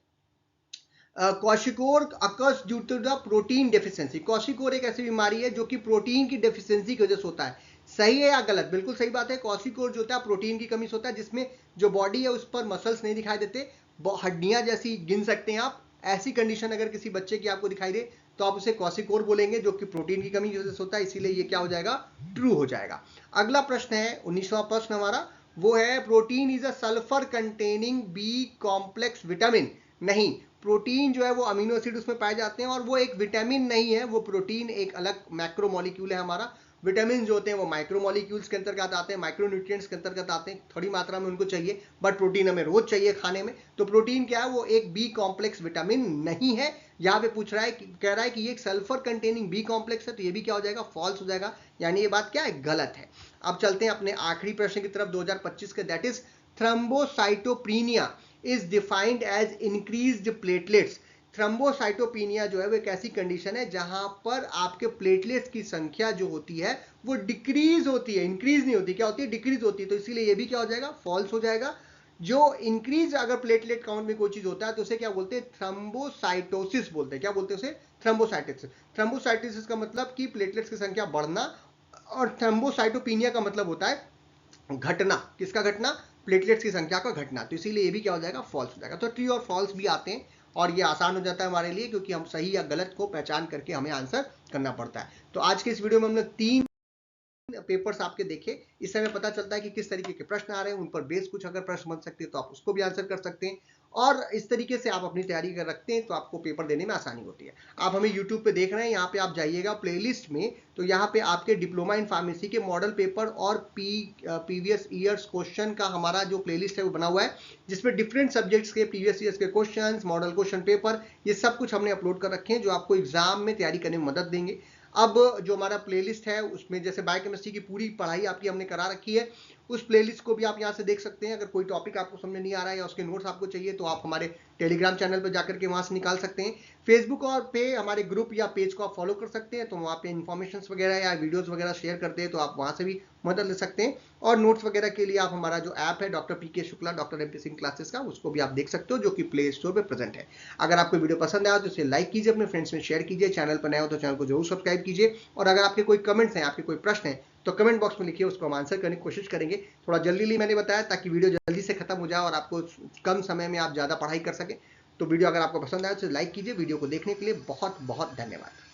kwashiorkor occurs due to the protein deficiency. Kwashiorkor एक ऐसी बीमारी है जो कि प्रोटीन की डेफिशिएंसी की वजह से होता है। सही है या गलत, बिल्कुल सही बात है। क्वाशिकोर जो होता है प्रोटीन की कमी से होता है, जिसमें जो बॉडी है उस पर मसल्स नहीं दिखाई देते, हड्डियां जैसी गिन सकते हैं आप। ऐसी कंडीशन अगर किसी बच्चे की आपको दिखाई दे तो आप उसे क्वाशिकोर बोलेंगे, जो कि प्रोटीन की कमी की वजह से होता है, इसीलिए ये क्या हो जाएगा, ट्रू हो जाएगा। अगला प्रश्न है 19वां प्रश्न हमारा, वो है protein is a sulphur containing B complex vitamin. नहीं, प्रोटीन जो है वो अमीनो एसिड उसमें पाए जाते हैं और वो एक विटामिन नहीं है, वो प्रोटीन एक अलग मैक्रोमोलिक्यूल है हमारा। विटामिन जो होते हैं वो माइक्रोमोलिक्यूल्स के अंतर्गत आते हैं, माइक्रोन्यूट्रिएंट्स के अंतर्गत आते हैं, थोड़ी मात्रा में उनको चाहिए, बट प्रोटीन हमें रोज चाहिए खाने में। तो प्रोटीन क्या है, वो एक बी कॉम्प्लेक्स विटामिन नहीं है। यहाँ पे पूछ रहा है, कह रहा है कि ये एक सल्फर कंटेनिंग बी कॉम्प्लेक्स है, तो ये भी क्या हो जाएगा, फॉल्स हो जाएगा, यानी ये बात क्या है, गलत है। अब चलते हैं अपने आखिरी प्रश्न की तरफ 2025 के, that is thrombocytopenia is defined as increased platelets. Thrombocytopenia जो है वो एक ऐसी कंडीशन है जहां पर आपके प्लेटलेट्स की संख्या जो होती है वो डिक्रीज होती है, इंक्रीज नहीं होती। क्या होती है, डिक्रीज होती है। तो इसीलिए ये भी क्या हो जाएगा, फॉल्स हो जाएगा। जो इंक्रीज अगर प्लेटलेट काउंट में कोई चीज होता है तो उसे क्या बोलते हैं, थ्रोम्बोसाइटोसिस बोलते हैं। क्या बोलते हैं उसे, थ्रोम्बोसाइटोसिस। थ्रोम्बोसाइटोसिस का मतलब कि प्लेटलेट्स की संख्या बढ़ना, और थ्रोम्बोसाइटोपेनिया का मतलब होता है घटना। किसका घटना, प्लेटलेट्स की संख्या का घटना। तो इसीलिए ये भी क्या हो जाएगा, फॉल्स हो जाएगा। तो ट्रू और फॉल्स भी आते हैं और ये आसान हो जाता है हमारे लिए, क्योंकि हम सही या गलत को पहचान करके हमें आंसर करना पड़ता है। तो आज के इस वीडियो में हमने 3 पेपर्स आपके देखे, इससे हमें पता चलता है कि किस तरीके के प्रश्न आ रहे हैं, उन पर बेस कुछ अगर प्रश्न बन सकते हैं तो आप उसको भी आंसर कर सकते हैं। और इस तरीके से आप अपनी तैयारी कर रखते हैं तो आपको पेपर देने में आसानी होती है। आप हमें यूट्यूब पे देख रहे हैं, यहाँ पे आप जाइएगा प्लेलिस्ट में, तो यहाँ पे आपके डिप्लोमा इन फार्मेसी के मॉडल पेपर और प्रीवियस ईयर्स क्वेश्चन का हमारा जो प्लेलिस्ट है वो बना हुआ है, जिसमें डिफरेंट सब्जेक्ट्स के प्रीवियस ईयर्स के क्वेश्चन, मॉडल क्वेश्चन पेपर, ये सब कुछ हमने अपलोड कर रखे हैं, जो आपको एग्जाम में तैयारी करने में मदद देंगे। अब जो हमारा प्लेलिस्ट है उसमें जैसे बायोकेमिस्ट्री की पूरी पढ़ाई आपकी हमने करा रखी है, उस प्लेलिस्ट को भी आप यहाँ से देख सकते हैं। अगर कोई टॉपिक आपको समझ नहीं आ रहा है या उसके नोट्स आपको चाहिए तो आप हमारे टेलीग्राम चैनल पर जाकर के वहाँ से निकाल सकते हैं। फेसबुक और पे हमारे ग्रुप या पेज को आप फॉलो कर सकते हैं, तो वहाँ पे इन्फॉर्मेशन वगैरह या वीडियोज़ वगैरह शेयर करते हैं, तो आप वहाँ से भी मदद ले सकते हैं। और नोट्स वगैरह के लिए आप हमारा जो ऐप है डॉक्टर पी के Shukla doctor MP Singh classes का, उसको भी आप देख सकते हो, जो कि प्ले स्टोर पर प्रेजेंट है। अगर आपको वीडियो पसंद आया तो इसे लाइक कीजिए, अपने फ्रेंड्स में शेयर कीजिए, चैनल पर नए हो तो चैनल को जरूर सब्सक्राइब कीजिए। और अगर आपके कोई कमेंट्स हैं, आपके कोई प्रश्न हैं, तो कमेंट बॉक्स में लिखिए, उसको हम आंसर करने की कोशिश करेंगे। थोड़ा जल्दी मैंने बताया ताकि वीडियो जल्दी से खत्म हो जाए और आपको कम समय में आप ज़्यादा पढ़ाई कर सकें। तो वीडियो अगर आपको पसंद आया तो लाइक कीजिए। वीडियो को देखने के लिए बहुत बहुत धन्यवाद।